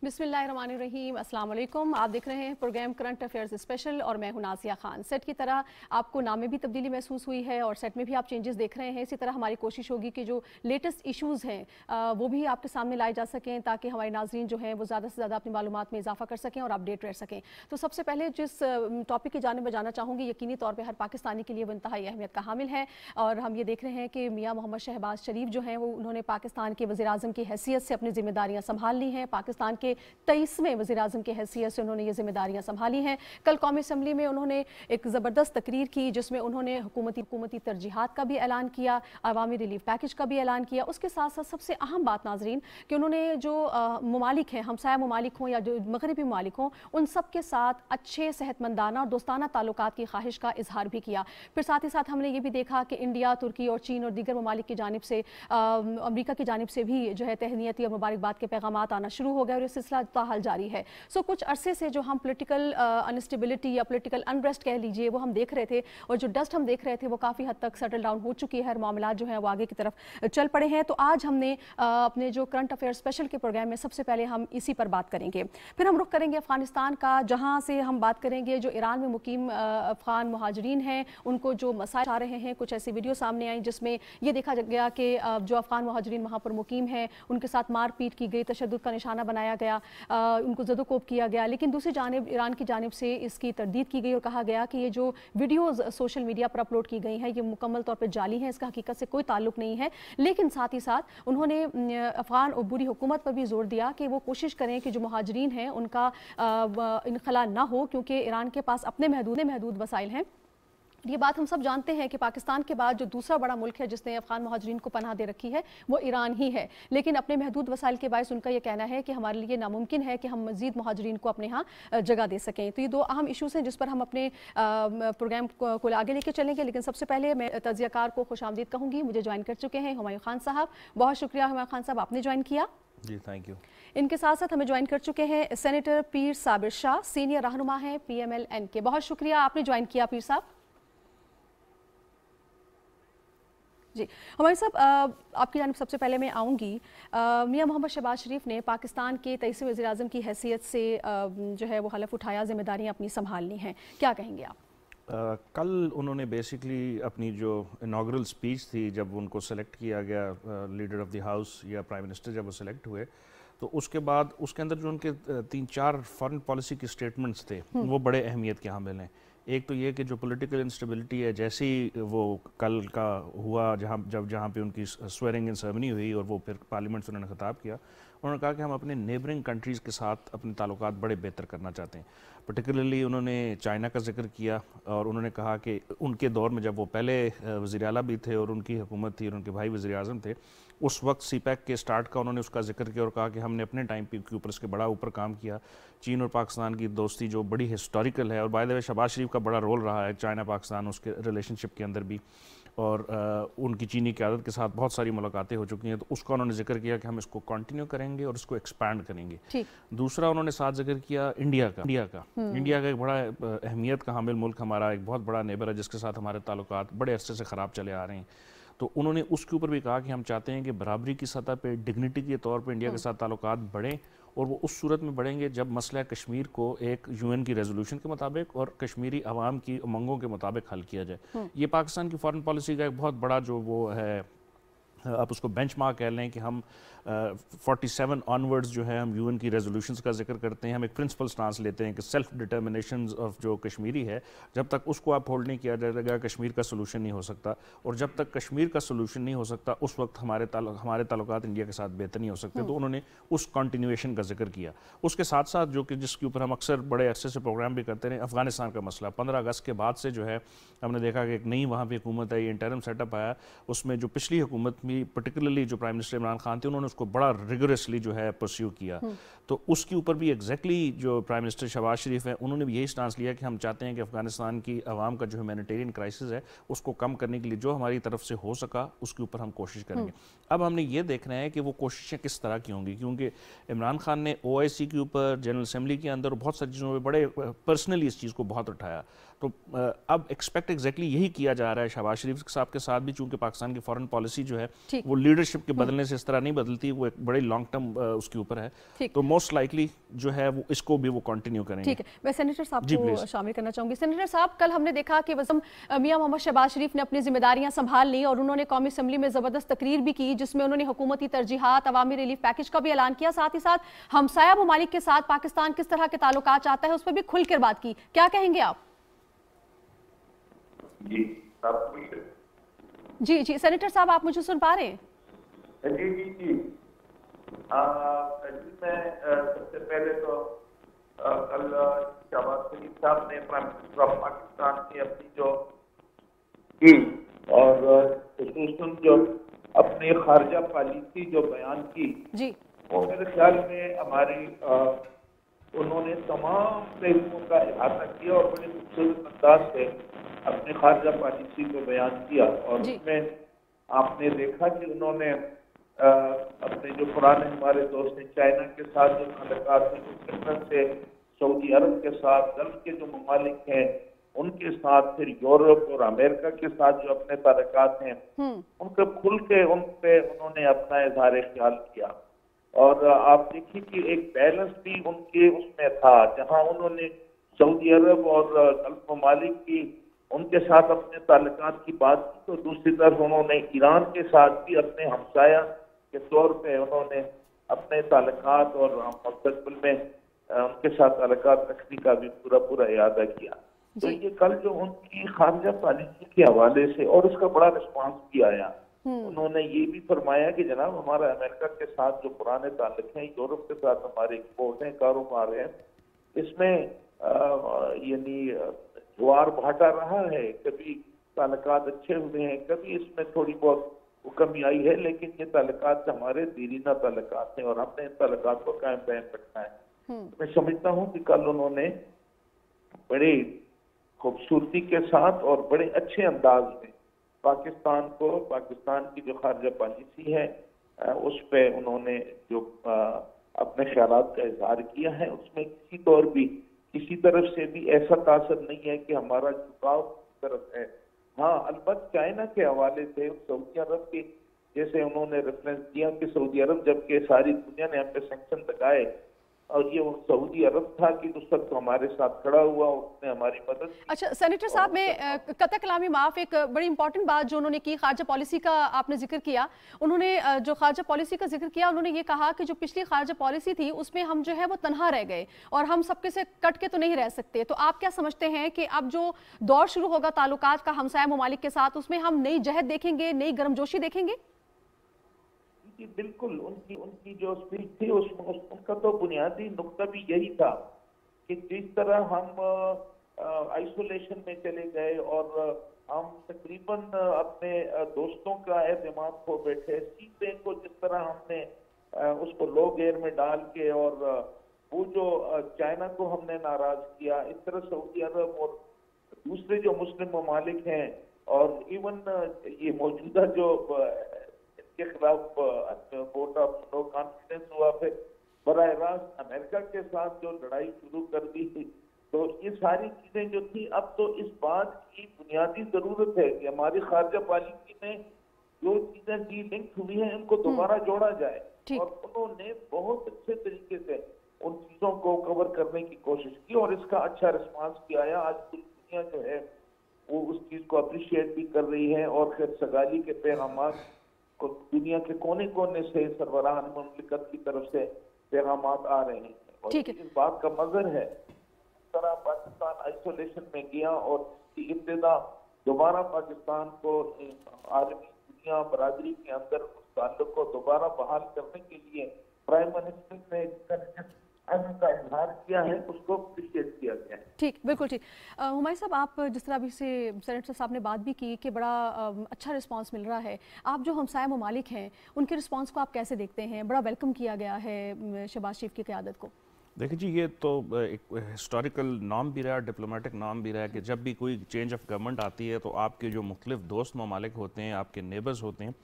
बिस्मिल्लाहिर्रहमानिर्रहीम, अस्सलाम वालेकुम। आप देख रहे हैं प्रोग्राम करंट अफेयर्स स्पेशल और मैं हूं नाज़िया खान। सेट की तरह आपको नाम में भी तब्दीली महसूस हुई है और सेट में भी आप चेंजेस देख रहे हैं। इसी तरह हमारी कोशिश होगी कि जो लेटेस्ट इश्यूज़ हैं वो भी आपके सामने लाए जा सकें ताकि हमारे नाज़रीन जो हैं वो ज़्यादा से ज़्यादा अपनी मालूमात में इजाफा कर सकें और अपडेट रह सकें। तो सबसे पहले जिस टॉपिक की जानिब जाना चाहूँगी, यकीनी तौर पर हर पाकिस्तानी के लिए वो इंतहाई अहमियत का हामिल है और हम ये देख रहे हैं कि मियाँ मोहम्मद शहबाज शरीफ जो हैं वो उन्होंने पाकिस्तान के वज़ीर-ए-आज़म की हैसियत से अपनी ज़िम्मेदारियाँ संभाल ली हैं। पाकिस्तान के 23वें वज़ीर-ए-आज़म की हैसियत से उन्होंने ये ज़िम्मेदारियाँ संभाली हैं। कल कौमी असम्बली में उन्होंने एक ज़बरदस्त तकरीर की जिसमें उन्होंने हुकूमती तरजीहात का भी ऐलान किया, अवामी रिलीफ पैकेज का भी ऐलान किया। उसके साथ साथ सबसे अहम बात नाज़रीन कि उन्होंने जो ममालिक हैं, हमसाया ममालिक हों या जो मगरबी ममालिक हों, उन सब के साथ अच्छे सेहतमंदाना और दोस्ताना ताल्लुकात की ख्वाहिश का इजहार भी किया। फिर साथ ही साथ हमने ये भी देखा कि इंडिया, तुर्की और चीन और दीगर ममालिक की जानिब से अमरीका की जानिब से भी जो है तहनीती और मुबारकबाद के पैगामात आना शुरू हो गए और ये सिलसिला ताहाल जारी है। सो कुछ अरसे से जो हम पॉलिटिकल अनस्टेबिलिटी या पॉलिटिकल अनरेस्ट कह लीजिए वो हम देख रहे थे और जो डस्ट हम देख रहे थे वो काफ़ी हद तक सेटल डाउन हो चुकी है। हर मामला जो है वो आगे की तरफ चल पड़े हैं। तो आज हमने अपने जो करंट अफेयर स्पेशल के प्रोग्राम में सबसे पहले हम इसी पर बात करेंगे। फिर हम रुख करेंगे अफगानिस्तान का, जहाँ से हम बात करेंगे जो ईरान में मुकीम अफगान मुहाजिरीन हैं उनको जो मसाइल आ रहे हैं। कुछ ऐसी वीडियो सामने आई जिसमें ये देखा गया कि जो अफगान मुहाजिरीन वहाँ पर मुकीम हैं उनके साथ मारपीट की गई, तशद्दुद का निशाना बनाया गया, उनको ज़दोकोब किया गया। लेकिन दूसरी जानिब ईरान की जानिब से इसकी तरदीद की गई और कहा गया कि ये जो वीडियोज़ सोशल मीडिया पर अपलोड की गई हैं ये मुकम्मल तौर पर जाली हैं, इसका हकीकत से कोई ताल्लुक नहीं है। लेकिन साथ ही साथ उन्होंने अफ़गान उबूरी हुकूमत पर भी जोर दिया कि वो कोशिश करें कि जो मुहाजिरीन हैं उनका इनखला ना हो, क्योंकि ईरान के पास अपने महदूद वसाइल हैं। ये बात हम सब जानते हैं कि पाकिस्तान के बाद जो दूसरा बड़ा मुल्क है जिसने अफ़गान मुहाजिरीन को पनाह दे रखी है वो ईरान ही है। लेकिन अपने महदूद वसाइल के बायस उनका ये कहना है कि हमारे लिए नामुमकिन है कि हम मज़ीद मुहाजिरीन को अपने यहाँ जगह दे सकें। तो ये दो अहम इशूज़ हैं जिस पर हम अपने प्रोग्राम को आगे लेकर चलेंगे। लेकिन सबसे पहले मैं तज़ियाकार को खुशामदीद कहूँगी। मुझे ज्वाइन कर चुके हैं हुमायूं खान साहब। बहुत शुक्रिया हुमायूं खान साहब, आपने ज्वाइन किया। जी, थैंक यू। इनके साथ साथ हमें ज्वाइन कर चुके हैं सेनेटर पीर साबिर शाह, सीनियर रहनुमा हैं PMLN के। बहुत शुक्रिया, आपने ज्वाइन किया पीर साहब। जी हमारे साहब, आपकी जानिब सबसे पहले मैं आऊँगी। मियाँ मोहम्मद शहबाज शरीफ ने पाकिस्तान के 23वें वज़ीर-ए-आज़म की हैसियत से जो है वो हलफ उठाया, ज़िम्मेदारियाँ अपनी संभालनी हैं, क्या कहेंगे आप? कल उन्होंने बेसिकली अपनी जो इनाग्रल स्पीच थी, जब उनको सेलेक्ट किया गया लीडर ऑफ द हाउस या प्राइम मिनिस्टर जब वो सेलेक्ट हुए, तो उसके बाद उसके अंदर जो उनके 3-4 फॉरेन पॉलिसी के स्टेटमेंट्स थे वो बड़े अहमियत के हामिल हैं। एक तो ये कि जो पॉलिटिकल इंस्टेबिलिटी है, जैसे ही वो कल का हुआ जहाँ पे उनकी स्वेरिंग इन सेरेमनी हुई और वो फिर पार्लियामेंट से उन्होंने खिताब किया, उन्होंने कहा कि हम अपने नेबरिंग कंट्रीज़ के साथ अपने ताल्लुकात बड़े बेहतर करना चाहते हैं। पर्टिकुलरली उन्होंने चाइना का जिक्र किया और उन्होंने कहा कि उनके दौर में जब वो पहले वज़ीर आला भी थे और उनकी हुकूमत थी और उनके भाई वज़ीर आज़म थे, उस वक्त CPEC के स्टार्ट का उन्होंने उसका जिक्र किया और कहा कि हमने अपने टाइम के ऊपर इसके बड़ा ऊपर काम किया। चीन और पाकिस्तान की दोस्ती जो बड़ी हिस्टोरिकल है, और बाय द वे शहबाज शरीफ का बड़ा रोल रहा है चाइना पाकिस्तान उसके रिलेशनशिप के अंदर भी, और उनकी चीनी क़यादत के साथ बहुत सारी मुलाकातें हो चुकी हैं, तो उसका उन्होंने जिक्र किया कि हम इसको कंटिन्यू करेंगे और इसको एक्सपैंड करेंगे। दूसरा उन्होंने साथ जिक्र किया इंडिया का एक बड़ा अहमियत का हामिल मुल्क, हमारा एक बहुत बड़ा नेबर है जिसके साथ हमारे ताल्लुकात बड़े अरसे से ख़राब चले आ रहे हैं। तो उन्होंने उसके ऊपर भी कहा कि हम चाहते हैं कि बराबरी की सतह पे, डिग्निटी के तौर पे इंडिया के साथ ताल्लुकात बढ़ें, और वो उस सूरत में बढ़ेंगे जब मसला कश्मीर को एक UN की रेजोल्यूशन के मुताबिक और कश्मीरी अवाम की उमंगों के मुताबिक हल किया जाए। ये पाकिस्तान की फॉरेन पॉलिसी का एक बहुत बड़ा जो वो है, आप उसको बेंचमार्क कह लें कि हम 47 ऑनवर्ड्स जो है हम UN की रेजोल्यूशंस का जिक्र करते हैं। हम एक प्रिंसिपल स्टांस लेते हैं कि सेल्फ डिटर्मिनेशन ऑफ जो कश्मीरी है, जब तक उसको आप होल्ड नहीं किया जाएगा कश्मीर का सोल्यूशन नहीं हो सकता, और जब तक कश्मीर का सोल्यूशन नहीं हो सकता उस वक्त हमारे ताल्लुकात इंडिया के साथ बेहतर नहीं हो सकते। तो उन्होंने उस कंटिन्यूएशन का जिक्र किया। उसके साथ साथ जो कि जिसके ऊपर हम अक्सर बड़े अरसे से प्रोग्राम भी करते हैं, अफगानिस्तान का मसला। 15 अगस्त के बाद से जो है हमने देखा कि एक नई वहाँ पर हुकूमत है, इंटरिम सेटअप आया, उसमें जो पिछली हुकूमत भी पर्टिकुलरली जो प्राइम मिनिस्टर इमरान खान थे उन्होंने उसको बड़ा रिगोरसली जो है परस्यू किया। तो उसके ऊपर भी एग्जैक्टली जो प्राइम मिनिस्टर शहबाज शरीफ है उन्होंने भी यही स्टांस लिया कि हम चाहते हैं कि अफगानिस्तान की आवाम का जो ह्यूमैनिटेरियन क्राइसिस है उसको कम करने के लिए जो हमारी तरफ से हो सका उसके ऊपर हम कोशिश करेंगे। अब हमने ये देखना है कि वो कोशिशें किस तरह की होंगी, क्योंकि इमरान खान ने OIC के ऊपर, जनरल असेंबली के अंदर बहुत सारी चीज़ों में बड़े पर्सनली इस चीज़ को बहुत उठाया। तो अब एक्सपेक्ट एग्जैक्टली यही किया जा रहा है शहबाज शरीफ साहब के साथ भी, चूँकि पाकिस्तान की फॉरेन पॉलिसी जो है वो लीडरशिप के बदलने से इस तरह नहीं बदलती, वो एक बड़े लॉन्ग टर्म उसके ऊपर है। तो मोस्ट लाइकली जो है वो इसको भी वो कंटिन्यू करेंगे। ठीक है, मैं सेनेटर साहब को शामिल करना चाहूंगी। सेनेटर साहब, कल हमने देखा कि वज़म मियां मोहम्मद शहबाज शरीफ ने अपनी जिम्मेदारियां संभाल ली और उन्होंने कौमी असम्बली में ज़बरदस्त तकरीर भी की, जिसमें उन्होंने हुकूमती तरजीहात, अवामी रिलीफ पैकेज का भी ऐलान किया, साथ ही साथ हमसाया ममालिक के साथ पाकिस्तान किस तरह के ताल्लुकात चाहता है उस पर भी खुलकर बात की। क्या कहेंगे आप? जी जी सेनेटर साहब, आप मुझे सुन पा रहे हैं? जी जी जी मैं सबसे पहले तो कल शहबाज शरीफ साहब ने प्राइम मिनिस्टर ऑफ पाकिस्तान की अपनी जो की और खुसूसन जो अपनी खारजा पॉलिसी जो बयान की जी, वो मेरे ख्याल में हमारी उन्होंने तमाम पहलुओं का अहाता किया और बड़े खूबसूरत अंदाज से अपनी खारजा पॉलिसी को बयान किया। और उसमें आपने देखा कि उन्होंने अपने जो पुराने हमारे दोस्त हैं चाइना के साथ जो ताल्लुकात हैं, ब्रिटेन से सऊदी अरब के साथ, गल्फ के जो ममालिक हैं उनके साथ, फिर यूरोप और अमेरिका के साथ जो अपने ताल्लुकात हैं उनके खुल के उन पे उन्होंने अपना इजहार ख्याल किया। और आप देखिए कि एक बैलेंस भी उनके उसमें था, जहां उन्होंने सऊदी अरब और गल्फ ममालिक की उनके साथ अपने ताल्लुकात की बात की, तो दूसरी तरफ उन्होंने ईरान के साथ भी अपने हमसाया के तौर पे उन्होंने अपने ताल्लुकात और मुस्तकबिल में उनके साथ ताल्लुकात रखने का भी पूरा इरादा किया। तो ये कल जो उनकी खारजा पॉलिसी के हवाले से और उसका बड़ा रिस्पांस भी आया, उन्होंने ये भी फरमाया कि जनाब हमारा अमेरिका के साथ जो पुराने ताल्लुक हैं, यूरोप के साथ हमारे एक्सपोर्ट हैं, कारोबार है, इसमें यानी जुआर भाटा रहा है, कभी ताल्लुकात अच्छे हुए हैं, कभी इसमें थोड़ी बहुत कमी आई है, लेकिन ये ताल्लुकात हमारे दीरीना ताल्लुकात हैं और हमने इन ताल्लुकात को कायम रखना है। मैं समझता हूँ कि कल उन्होंने बड़ी खूबसूरती के साथ और बड़े अच्छे अंदाज में पाकिस्तान को, पाकिस्तान की जो खारजा पॉलिसी है उस पे उन्होंने जो अपने ख्यालात का इजहार किया है, उसमें किसी तौर भी किसी तरफ से भी ऐसा तासर नहीं है कि हमारा झुकाव की तरफ है। हाँ, अलबत्त चाइना के हवाले से सऊदी अरब के जैसे उन्होंने रेफरेंस दिया कि सऊदी अरब जबकि सारी दुनिया ने हम पे सैंक्शन लगाए और ये सऊदी अरब था कि उस वक्त तो हमारे साथ खड़ा हुआ, उसने हमारी मदद की। अच्छा सेनेटर साहब, मैं कतई कलामी माफ, एक बड़ी इंपॉर्टेंट बात जो उन्होंने की, खारजा पॉलिसी का आपने जिक्र किया, उन्होंने जो खारजा पॉलिसी का जिक्र किया, उन्होंने ये कहा कि जो पिछली खारजा पॉलिसी थी उसमें हम जो है वो तनहा रह गए और हम सबके से कट के तो नहीं रह सकते। तो आप क्या समझते हैं कि अब जो दौर शुरू होगा ताल्लुकात का हमसाया ममालिक के साथ, उसमें हम नई जहद देखेंगे, नई गर्मजोशी देखेंगे? जी बिल्कुल, उनकी जो स्पीच थी उनका तो बुनियादी नुक्ता भी यही था कि जिस तरह हम आइसोलेशन में चले गए और हम तकरीबन अपने दोस्तों का एतमाद खो बैठे, सीधे को जिस तरह हमने उसको लो गेयर में डाल के और वो जो चाइना को हमने नाराज किया, इस तरह सऊदी अरब और दूसरे जो मुस्लिम ममालिक हैं और इवन ये मौजूदा जो के खिलाफ वोट ऑफ नो कॉन्फिडेंस हुआ, फिर बराह रास्त अमेरिका के साथ जो लड़ाई शुरू कर दी थी, तो ये सारी चीजें जो थी, अब तो इस बात की बुनियादी जरूरत है कि हमारी खारजा पॉलिसी में जो चीजें डी लिंक हुई हैं उनको दोबारा जोड़ा जाए। और उन्होंने बहुत अच्छे तरीके से उन चीजों को कवर करने की कोशिश की और इसका अच्छा रिस्पांस भी आया। आज पूरी दुनिया जो है वो उस चीज को अप्रिशिएट भी कर रही है और खैर सगाली के पैगाम को दुनिया के कोने कोने से सरबराहान मुमलिकत की तरफ से पैगाम आ रहे हैं और इस बात का मजर है इस तरह पाकिस्तान आइसोलेशन में गया और इसकी इब्तिदा दोबारा पाकिस्तान को आलमी दुनिया बरादरी के अंदर उस ताल्लुक को दोबारा बहाल करने के लिए प्राइम मिनिस्टर ने का इजहार किया है, उसको अप्रिशिएट किया गया है। ठीक, बिल्कुल ठीक। हुमायूं साहब, आप जिस तरह अभी से सेनेटर साहब ने बात भी की कि बड़ा अच्छा रिस्पांस मिल रहा है, आप जो हमसाया ममालिक हैं उनके रिस्पांस को आप कैसे देखते हैं? बड़ा वेलकम किया गया है शहबाज शरीफ की क़यादत को। देखिए जी, ये तो एक हिस्टोरिकल नाम भी रहा है, डिप्लोमेटिक नाम भी रहा है कि जब भी कोई चेंज ऑफ गवर्नमेंट आती है तो आपके जो मुख्तलिफ दोस्त ममालिक होते हैं, आपके नेबर्स होते हैं,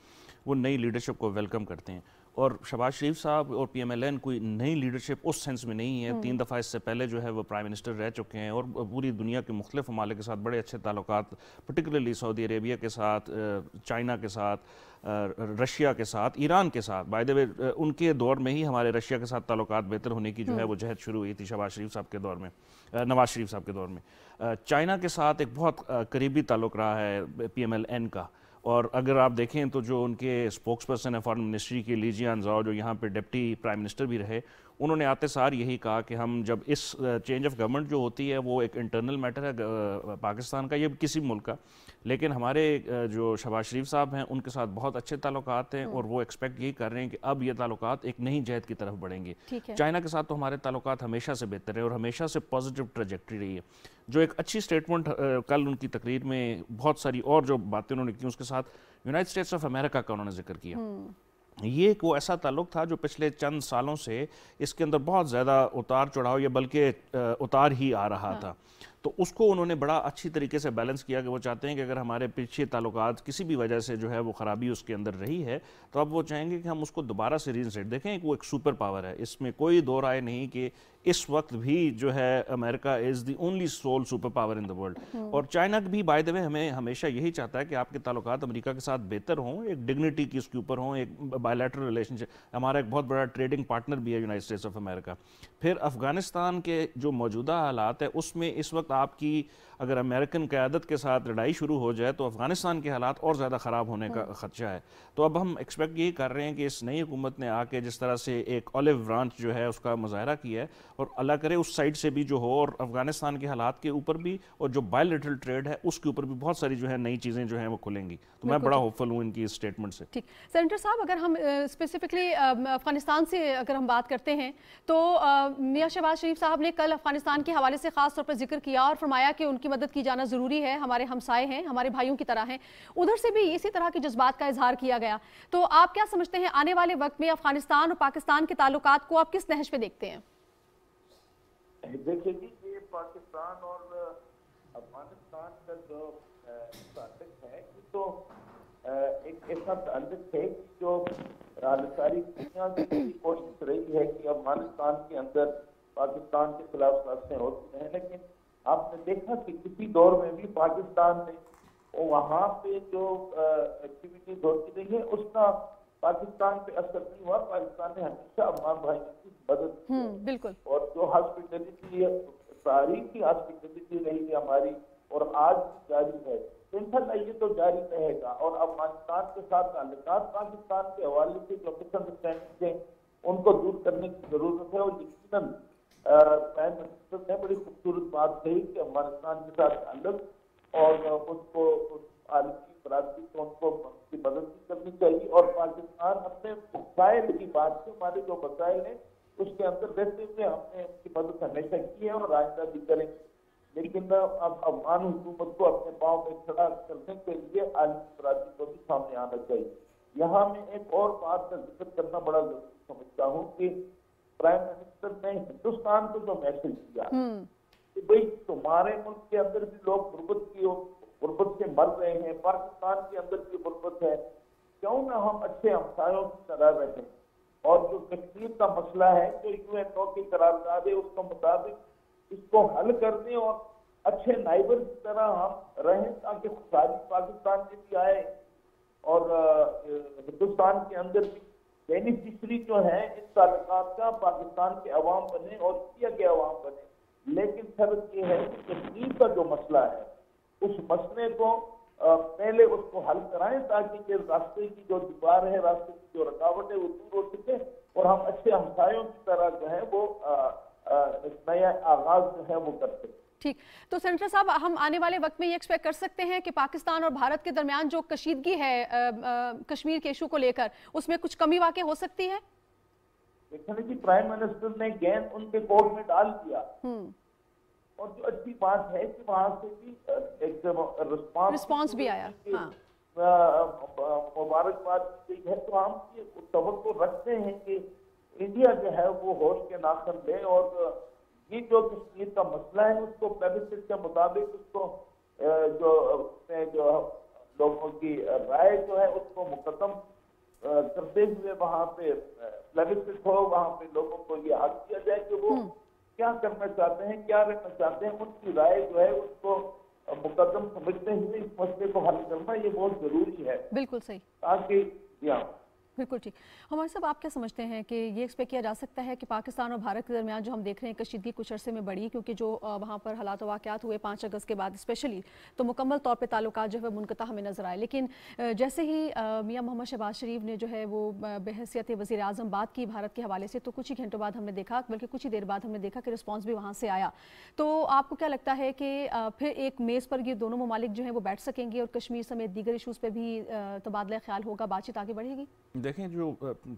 वो नई लीडरशिप को वेलकम करते हैं اور شہباز شریف صاحب اور پی ایم ایل این کوئی نئی لیڈرشپ اس سینس میں نہیں ہے. 3 دفعہ اس سے پہلے جو ہے وہ پرائم منسٹر رہ چکے ہیں اور پوری دنیا کے مختلف ممالک کے ساتھ بڑے اچھے تعلقات, پرٹیکولرلی سعودی عربیہ کے ساتھ, چائنا کے ساتھ, رشیا کے ساتھ, ایران کے ساتھ. بائی دا وے ان کے دور میں ہی ہمارے رشیا کے ساتھ تعلقات بہتر ہونے کی جو ہے وہ جہد شروع ہوئی تھی شہباز شریف صاحب کے دور میں, نواز شریف صاحب کے دور میں. چائنا کے ساتھ ایک بہت قریبی تعلق رہا ہے پی ایم ایل این کا. اور اگر آپ دیکھیں تو جو ان کے اسپوکس پرسن ہیں فارن منسٹری کی, لی جیان زاؤ, جو یہاں پہ ڈپٹی پرائم منسٹر بھی رہے, انہوں نے آتے سار یہی کہا کہ ہم جب اس چینج آف گورنمنٹ جو ہوتی ہے وہ ایک انٹرنل میٹر ہے پاکستان کا, یہ کسی ملک کا, لیکن ہمارے جو شہباز شریف صاحب ہیں ان کے ساتھ بہت اچھے تعلقات ہیں اور وہ ایکسپیکٹ یہی کر رہے ہیں کہ اب یہ تعلقات ایک نئی جہد کی طرف بڑھیں گے. چائنا کے ساتھ تو ہمارے تعلقات ہمیشہ سے بہتر ہیں اور ہمیشہ سے پازیٹیو ٹریجیکٹری رہی ہے. جو ایک اچھی سٹیٹمنٹ کل ان کی تقریر میں بہت ساری اور جو باتیں انہوں نے کی, اس کے ساتھ یونائٹڈ اسٹیٹس آف امریکہ کا انہوں نے ذکر کیا. یہ ایک وہ ایسا تعلق تھا جو پچھلے چند سالوں سے اس کے اندر بہت زیادہ اتار چڑھاؤ یا بلکہ اتار ہی آ رہا تھا. تو اس کو انہوں نے بڑا اچھی طریقے سے بیلنس کیا کہ وہ چاہتے ہیں کہ اگر ہمارے پیچھے تعلقات کسی بھی وجہ سے جو ہے وہ خرابی اس کے اندر رہی ہے تو اب وہ چاہیں گے کہ ہم اس کو دوبارہ سے رینسیٹ. دیکھیں وہ ایک سپر پاور ہے, اس میں کوئی دو رائے نہیں کہ اس وقت بھی جو ہے America is the only sole super power in the world. اور چائنا بھی بائی دا وے ہمیں ہمیشہ یہی چاہتا ہے کہ آپ کے تعلقات امریکہ کے ساتھ بہتر ہوں, ایک ڈگنیٹی کی اس کے اوپر ہوں, ایک بائیلیٹرل ریلیشن شپ. ہمارا ایک بہت بڑا ٹریڈنگ پارٹنر بھی ہے یونائٹڈ اسٹیٹس آف امریکہ. پھر افغانستان کے جو موجودہ حالات ہے اس میں اس وقت آپ کی اگر امریکن قیادت کے ساتھ لڑائی شروع ہو جائے تو افغانستان کے حالات اور زیادہ خراب ہونے کا خدشہ ہے. تو اب ہم ایکسپیکٹ یہی کر رہے ہیں کہ اس نئی حکومت نے آ کے جس طرح سے ایک اولیو برانچ جو ہے اس کا مظاہرہ کیا ہے, اور اللہ کرے اس سائڈ سے بھی جو ہو, اور افغانستان کے حالات کے اوپر بھی اور جو بائیلیٹرل ٹریڈ ہے اس کے اوپر بھی بہت ساری جو ہے نئی چیزیں جو ہیں وہ کھلیں گی. تو میں بڑا ہوپفل ہوں ان کی اسٹیٹمنٹ سے. ٹھیک سینیٹر صاحب, اگر ہم اسپیسیفکلی افغانستان سے اگر ہم بات کرتے ہیں تو میاں شہباز شریف صاحب نے کل افغانستان کے حوالے سے خاص طور پر ذکر کیا اور فرمایا کہ ان کی مدد کی جانا ضروری ہے, ہمارے ہمسائے ہیں, ہمارے بھائیوں کی طرح ہیں. ادھر سے بھی اسی طرح کے جذبات کا اظہار کیا گیا. تو آپ کیا سمجھتے ہیں آنے والے وقت میں افغانستان اور پاکستان کے تعلقات کو آپ کس نہج پہ دیکھتے ہیں؟ دیکھیں جی, یہ پاکستان اور افغانستان کا جو تعلق ہے یہ تو ایک ایسا تعلق ہے جو ساری دنیا کی کوشش رہی ہے کہ افغانستان کے اندر پاکستان کے خلاف سازشیں ہوتی ہیں, لیکن آپ نے دیکھا کہ کسی دور میں بھی پاکستان میں وہاں پہ جو ایکٹیویٹیز ہوتی رہی ہے اس کا پاکستان پہ اثر نہیں ہوا. پاکستان نے ہمیشہ افغان بھائیوں کی مدد کی, بالکل, اور جو ہاسپٹلٹی تاریخی ہاسپٹلٹی رہی ہے ہماری اور آج بھی جاری ہے, انشاءاللہ یہ تو جاری رہے گا. اور افغانستان کے ساتھ تعلقات پاکستان کے حوالے سے جو مس انڈرسٹینڈنگ ہیں ان کو دور کرنے کی ضرورت ہے. اور یقیناً پرائم منسٹر نے بڑی خوبصورت بات کہی کہ افغانستان کے ساتھ تعلق اور اس کو عالمی برادری کو ان کو کی مدد بھی کرنی چاہیے. اور پاکستان اپنے مسائل کی بات سے, ہمارے جو مسائل ہیں اس کے اندر رہتے ہوئے ہم نے ان کی مدد ہمیشہ کی ہے اور آئندہ بھی کریں گے. لیکن اب افغان حکومت کو اپنے پاؤں میں کھڑا کرنے کے لیے عالمی برادری کو بھی سامنے آنا چاہیے. یہاں میں ایک اور بات کا ذکر کرنا بڑا ضروری سمجھتا ہوں کہ پرائم منسٹر نے ہندوستان کو جو میسج دیا کہ بھئی تمہارے ملک کے اندر بھی لوگ غربت سے مر رہے ہیں, پاکستان کے اندر بھی غربت ہے, کیوں نہ ہم اچھے ہمسایوں کی طرح رہیں. اور جو کشمیر کا مسئلہ ہے جو UN کی قرارداد ہے اس کے مطابق اس کو حل کر دیں اور اچھے نائبر کی طرح ہم رہیں تاکہ ساری پاکستان میں بھی آئے اور ہندوستان کے اندر بھی بینیفیشری جو ہیں اس تعلقات کا پاکستان کے عوام بنے اور انڈیا کے عوام بنے. لیکن شرط یہ ہے کہ کشمیر کا جو مسئلہ ہے اس مسئلے کو پہلے اس کو حل کرائیں تاکہ یہ راستے کی جو دیوار ہے, راستے کی جو رکاوٹ ہے وہ دور ہو سکے اور ہم اچھے ہمسایوں کی طرح جو ہے وہ نیا آغاز جو ہے وہ کر سکیں. ٹھیک, تو سینیٹر صاحب ہم آنے والے وقت میں یہ ایکسپیکٹ کر سکتے ہیں کہ پاکستان اور بھارت کے درمیان جو کشیدگی ہے کشمیر کے ایشو کو لے کر اس میں کچھ کمی واقع ہو سکتی ہے؟ دیکھیں جی, پرائم منسٹر نے گیند ان کے کورٹ میں ڈال دیا اور جو اچھی بات ہے کہ وہاں سے بھی ایک رسپانس بھی آیا, مبارکباد دی گئی ہے. تو ہم یہ توقع رکھتے ہیں کہ انڈیا جو ہے وہ ہوش کے ناخن لے اور یہ جو کشمیر کا مسئلہ ہے اس کو پلیبسسٹ کے مطابق اس کو جو لوگوں کی رائے جو ہے اس کو مقدم کرتے ہوئے وہاں پہ پلیبسسٹ ہو، وہاں پہ لوگوں کو یہ حق دیا جائے کہ وہ کیا کرنا چاہتے ہیں، کیا رہنا چاہتے ہیں، ان کی رائے جو ہے اس کو مقدم سمجھتے ہوئے اس مسئلے کو حل کرنا یہ بہت ضروری ہے، بالکل صحیح، تاکہ بالکل ٹھیک. ہمارے صاحب آپ کیا سمجھتے ہیں کہ یہ ایکسپیکٹ کیا جا سکتا ہے کہ پاکستان اور بھارت کے درمیان جو ہم دیکھ رہے ہیں کشیدگی کچھ عرصے میں بڑھی، کیونکہ جو وہاں پر حالات و واقعات ہوئے 5 اگست کے بعد اسپیشلی، تو مکمل طور پہ تعلقات جو ہے منقطع ہمیں نظر آئے، لیکن جیسے ہی میاں محمد شہباز شریف نے جو ہے وہ بحیثیت وزیر اعظم بات کی بھارت کے حوالے سے، تو کچھ ہی گھنٹوں بعد ہم نے دیکھا، بلکہ کچھ ہی دیر بعد ہم نے دیکھا کہ رسپانس بھی وہاں سے آیا. تو آپ کو کیا لگتا ہے کہ پھر ایک میز پر یہ دونوں ممالک جو ہیں وہ بیٹھ سکیں گے اور کشمیر سمیت دیگر ایشوز پہ بھی تبادلہ خیال ہوگا، بات چیت آگے بڑھے گی؟ دیکھیں، جو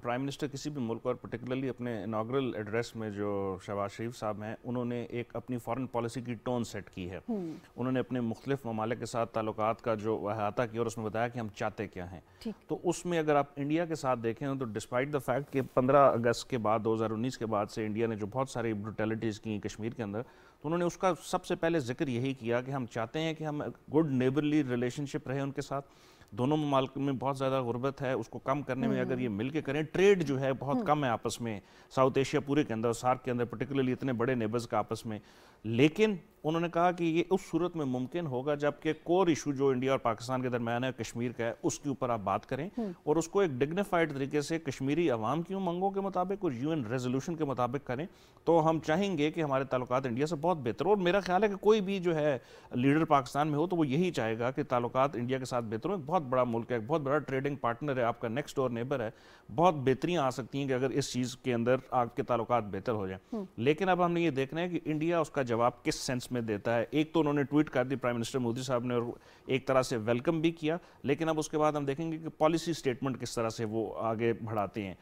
پرائم منسٹر کسی بھی ملک اور پرٹیکولرلی اپنے اناگرل ایڈریس میں جو شہباز شریف صاحب ہیں، انہوں نے ایک اپنی فارن پالیسی کی ٹون سیٹ کی ہے. انہوں نے اپنے مختلف ممالک کے ساتھ تعلقات کا جو احاطہ کیا اور اس میں بتایا کہ ہم چاہتے کیا ہیں. تو اس میں اگر آپ انڈیا کے ساتھ دیکھیں تو ڈسپائٹ دا فیکٹ کہ 15 اگست کے بعد 2019 کے بعد سے انڈیا نے جو بہت ساری بروٹیلٹیز کی کشمیر کے اندر، تو انہوں نے اس کا سب سے پہلے ذکر یہی کیا کہ ہم چاہتے ہیں کہ ہم گڈ نیبرلی ریلیشن شپ رہے ان کے ساتھ. دونوں ممالک میں بہت زیادہ غربت ہے، اس کو کم کرنے میں اگر یہ مل کے کریں، ٹریڈ جو ہے بہت کم ہے آپس میں ساؤتھ ایشیا پورے کے اندر، سارک کے اندر پرٹیکولرلی اتنے بڑے نیبرز کا آپس میں. لیکن انہوں نے کہا کہ یہ اس صورت میں ممکن ہوگا جب کہ کور ایشو جو انڈیا اور پاکستان کے درمیان ہے کشمیر کا ہے، اس کے اوپر آپ بات کریں اور اس کو ایک ڈگنیفائڈ طریقے سے کشمیری عوام کی امنگوں کے مطابق اور UN ریزولوشن کے مطابق کریں، تو ہم چاہیں گے کہ ہمارے تعلقات انڈیا سے بہت بہتر ہو. اور میرا خیال ہے کہ کوئی بھی جو ہے لیڈر پاکستان میں ہو تو وہ یہی چاہے گا کہ تعلقات انڈیا کے ساتھ بہتر ہو. ایک بہت بڑا ملک ہے، ایک بہت بڑا ٹریڈنگ پارٹنر ہے، آپ کا نیکسٹ ڈور نیبر ہے. بہت بہتریاں آ سکتی ہیں کہ اگر اس چیز کے اندر آپ کے تعلقات بہتر ہو جائیں. لیکن اب ہم نے یہ دیکھنا ہے کہ انڈیا اس کا جواب کس سینس میں دیتا ہے. ایک تو انہوں نے ٹویٹ کر دی پرائم منسٹر مودی صاحب نے اور ایک طرح سے ویلکم بھی کیا، لیکن اب اس کے بعد ہم دیکھیں گے کہ پالیسی سٹیٹمنٹ کس طرح سے وہ آگے بڑھاتے ہیں.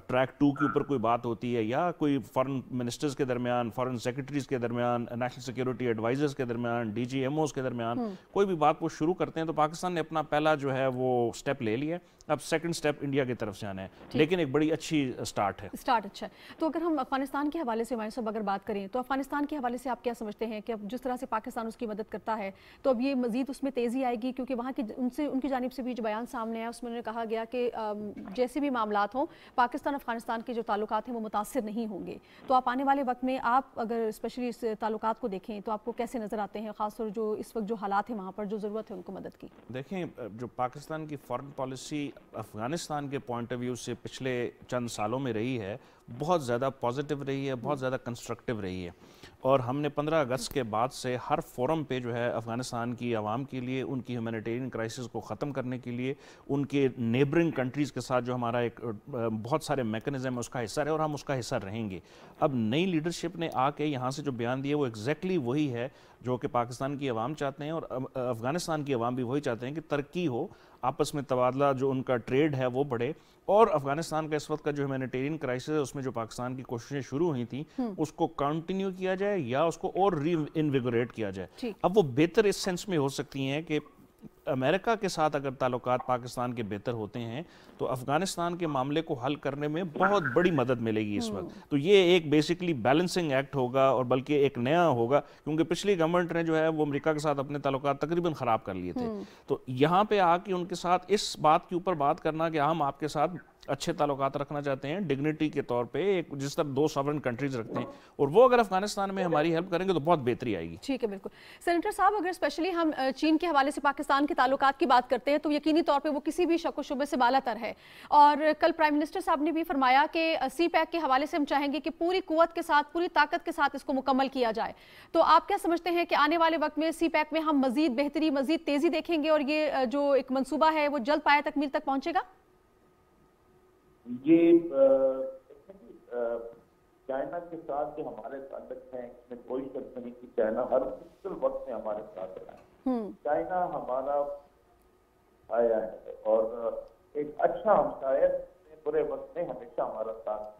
ٹریک 2 کے اوپر کوئی بات ہوتی ہے یا کوئی فارن منسٹرز کے درمیان، فارن سیکرٹریز کے درمیان، نیشنل سیکیورٹی ایڈوائزرز کے درمیان، DG/MOs کے درمیان کوئی بھی بات وہ شروع کرتے ہیں تو پاکستان نے اپنا پہلا جو ہے وہ سٹیپ لے لیا. اب سیکنڈ سٹیپ انڈیا کی طرف سے آنا ہے، لیکن ایک بڑی اچھی سٹارٹ ہے. سٹارٹ اچھا ہے. تو اگر ہم افغانستان کے حوالے سے ہمارے صاحب اگر بات کریں تو افغانستان کے حوالے سے آپ کیا سمجھتے ہیں کہ اب جس طرح سے پاکستان اس کی مدد کرتا ہے تو اب یہ مزید اس میں تیزی آئے گی؟ کیونکہ وہاں کی ان کی جانب سے بھی جو بیان سامنے آیا اس میں انہوں نے کہا گیا کہ جیسے بھی معاملات ہوں پاکستان افغانستان کے جو تعلقات ہیں وہ متاثر نہیں ہوں گے. تو آپ آنے والے وقت میں آپ اگر اسپیشلی اس تعلقات کو دیکھیں تو آپ کو کیسے نظر آتے ہیں، خاص طور جو اس وقت جو حالات ہیں وہاں پر جو ضرورت ہے ان کو مدد کی؟ دیکھیں، جو پاکستان کی فارن پالیسی افغانستان کے پوائنٹ آف ویو سے پچھلے چند سالوں میں رہی ہے بہت زیادہ پازیٹیو رہی ہے، بہت زیادہ کنسٹرکٹیو رہی ہے. اور ہم نے 15 اگست کے بعد سے ہر فورم پہ جو ہے افغانستان کی عوام کے لیے، ان کی ہیومینیٹیرین کرائسس کو ختم کرنے کے لیے، ان کے نیبرنگ کنٹریز کے ساتھ جو ہمارا ایک بہت سارے میکنزم ہے اس کا حصہ رہے اور ہم اس کا حصہ رہیں گے. اب نئی لیڈرشپ نے آ کے یہاں سے جو بیان دیا وہ ایگزیکٹلی وہی ہے جو کہ پاکستان کی عوام چاہتے ہیں اور افغانستان کی عوام بھی وہی چاہتے ہیں کہ ترقی ہو، آپس میں تبادلہ جو ان کا ٹریڈ ہے وہ بڑھے، اور افغانستان کا اس وقت کا جو ہیومینیٹیرین کرائسس ہے اس میں جو پاکستان کی کوششیں شروع ہوئی تھیں اس کو کنٹینیو کیا جائے یا اس کو اور ری انویگوریٹ کیا جائے. اب وہ بہتر اس سینس میں ہو سکتی ہیں کہ امریکہ کے ساتھ اگر تعلقات پاکستان کے بہتر ہوتے ہیں تو افغانستان کے معاملے کو حل کرنے میں بہت بڑی مدد ملے گی اس وقت. تو یہ ایک بیسکلی بیلنسنگ ایکٹ ہوگا اور بلکہ ایک نیا ہوگا، کیونکہ پچھلی گورنمنٹ نے جو ہے وہ امریکہ کے ساتھ اپنے تعلقات تقریباً خراب کر لیے تھے. تو یہاں پہ آ کے ان کے ساتھ اس بات کے اوپر بات کرنا کہ ہم آپ کے ساتھ اچھے تعلقات رکھنا چاہتے ہیں ڈگنیٹی کے طور پہ، ایک جس طرح 2 ساورن کنٹریز رکھتے ہیں، اور وہ اگر افغانستان میں ہماری ہیلپ کریں گے تو بہت بہتری آئے گی. ٹھیک ہے، بالکل. سینیٹر صاحب، اگر اسپیشلی ہم چین کے حوالے سے پاکستان کے تعلقات کی بات کرتے ہیں تو یقینی طور پہ وہ کسی بھی شک و شبے سے بالا تر ہے، اور کل پرائم منسٹر صاحب نے بھی فرمایا کہ سی پیک کے حوالے سے ہم چاہیں گے کہ پوری قوت کے ساتھ، پوری طاقت کے ساتھ اس کو مکمل کیا جائے. تو آپ کیا سمجھتے ہیں کہ آنے والے وقت میں سی پیک میں ہم مزید بہتری، مزید تیزی دیکھیں گے اور یہ جو ایک منصوبہ ہے وہ جلد پایہ تکمیل تک پہنچے گا؟ یہ چائنا کے ساتھ جو ہمارے تعلق ہیں اس میں کوئی شک نہیں کہ چائنا ہر مشکل وقت میں ہمارے ساتھ رہا ہے. چائنا ہمارا آیا ہے اور ایک اچھا ہمسایہ برے وقت میں ہمیشہ ہمارا ساتھ.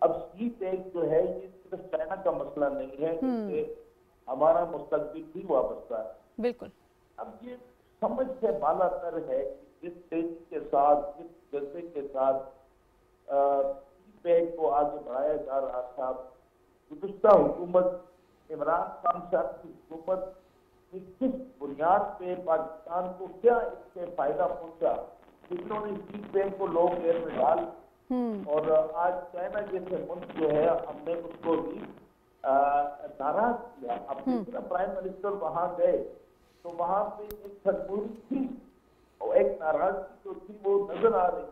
اب سی پیک جو ہے یہ صرف چائنا کا مسئلہ نہیں ہے، اس سے ہمارا مستقبل بھی وابستہ ہے. بالکل. اب یہ سمجھ سے بالا تر ہے کہ جس تیزی کے ساتھ، جس جذبے کے ساتھ سی پیک کو آگے بڑھایا جا رہا تھا، گزشتہ حکومت عمران خان صاحب کی حکومت کس بنیاد پہ پاکستان کو کیا اس سے فائدہ پہنچا، जिन्होंने सी पैक को लोग पैर में डाल, और आज चाइना जैसे मुल्क जो है हमने उसको भी नाराज किया। अब दूसरा प्राइम मिनिस्टर वहां गए तो वहां पे एक सरगोरी थी और एक नाराजगी जो थी वो नजर आ रही थी।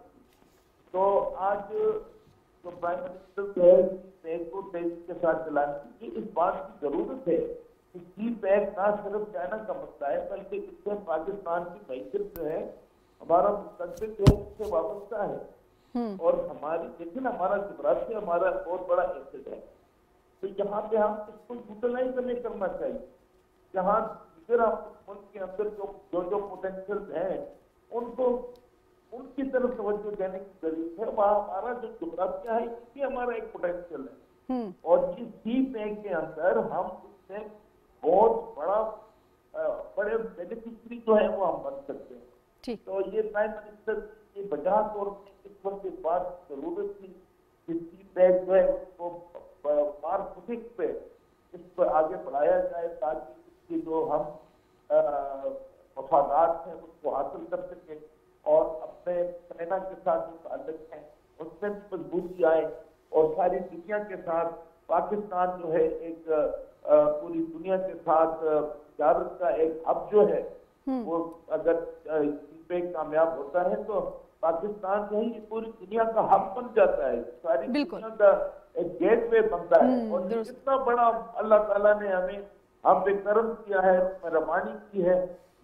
तो आज जो प्राइम मिनिस्टर जो है सी पैक को तेजी के साथ चलाने की इस बात की जरूरत है कि सी पैक ना सिर्फ चाइना का मसला है बल्कि इससे पाकिस्तान की मैशियत जो है, हमारा मुस्तकबिल जो है इससे वाबस्ता है। और हमारी देखिए ना, हमारा जिब्रात से हमारा बहुत बड़ा एसेट है, तो यहाँ पे हम इसको यूटिलाइज नहीं करना चाहिए। जहाँ फिर हम मुल्क के अंदर जो पोटेंशियल हैं उनको उनकी तरफ तवज्जो देने की जरूरत है। वहाँ हमारा जो जिब्रात है ये हमारा एक पोटेंशियल है, और जिस सी पैक के अंदर हम इससे बहुत बड़े बेनिफिशरी जो है वो हम बन सकते हैं। तो ये प्राइम मिनिस्टर की बजाय तौर पर इस वक्त इस बात की जरूरत थी कि सी पैक जो है उसको मार्केटिंग पे इस पर आगे बढ़ाया जाए ताकि इसकी जो हम मफादात हैं उसको हासिल कर सकें और अपने चाइना के साथ जो ताल्लुक हैं उसमें भी मजबूती आए, और सारी दुनिया के साथ पाकिस्तान जो है एक पूरी दुनिया के साथ तिजारत का एक हब जो है वो अगर पैक कामयाब होता है तो पाकिस्तान जो है ये पूरी दुनिया का हब बन जाता है, सारी दुनिया का एक गेटवे बनता है। और इतना बड़ा अल्लाह ताला ने हम पे करम किया है, मेहरबानी की है,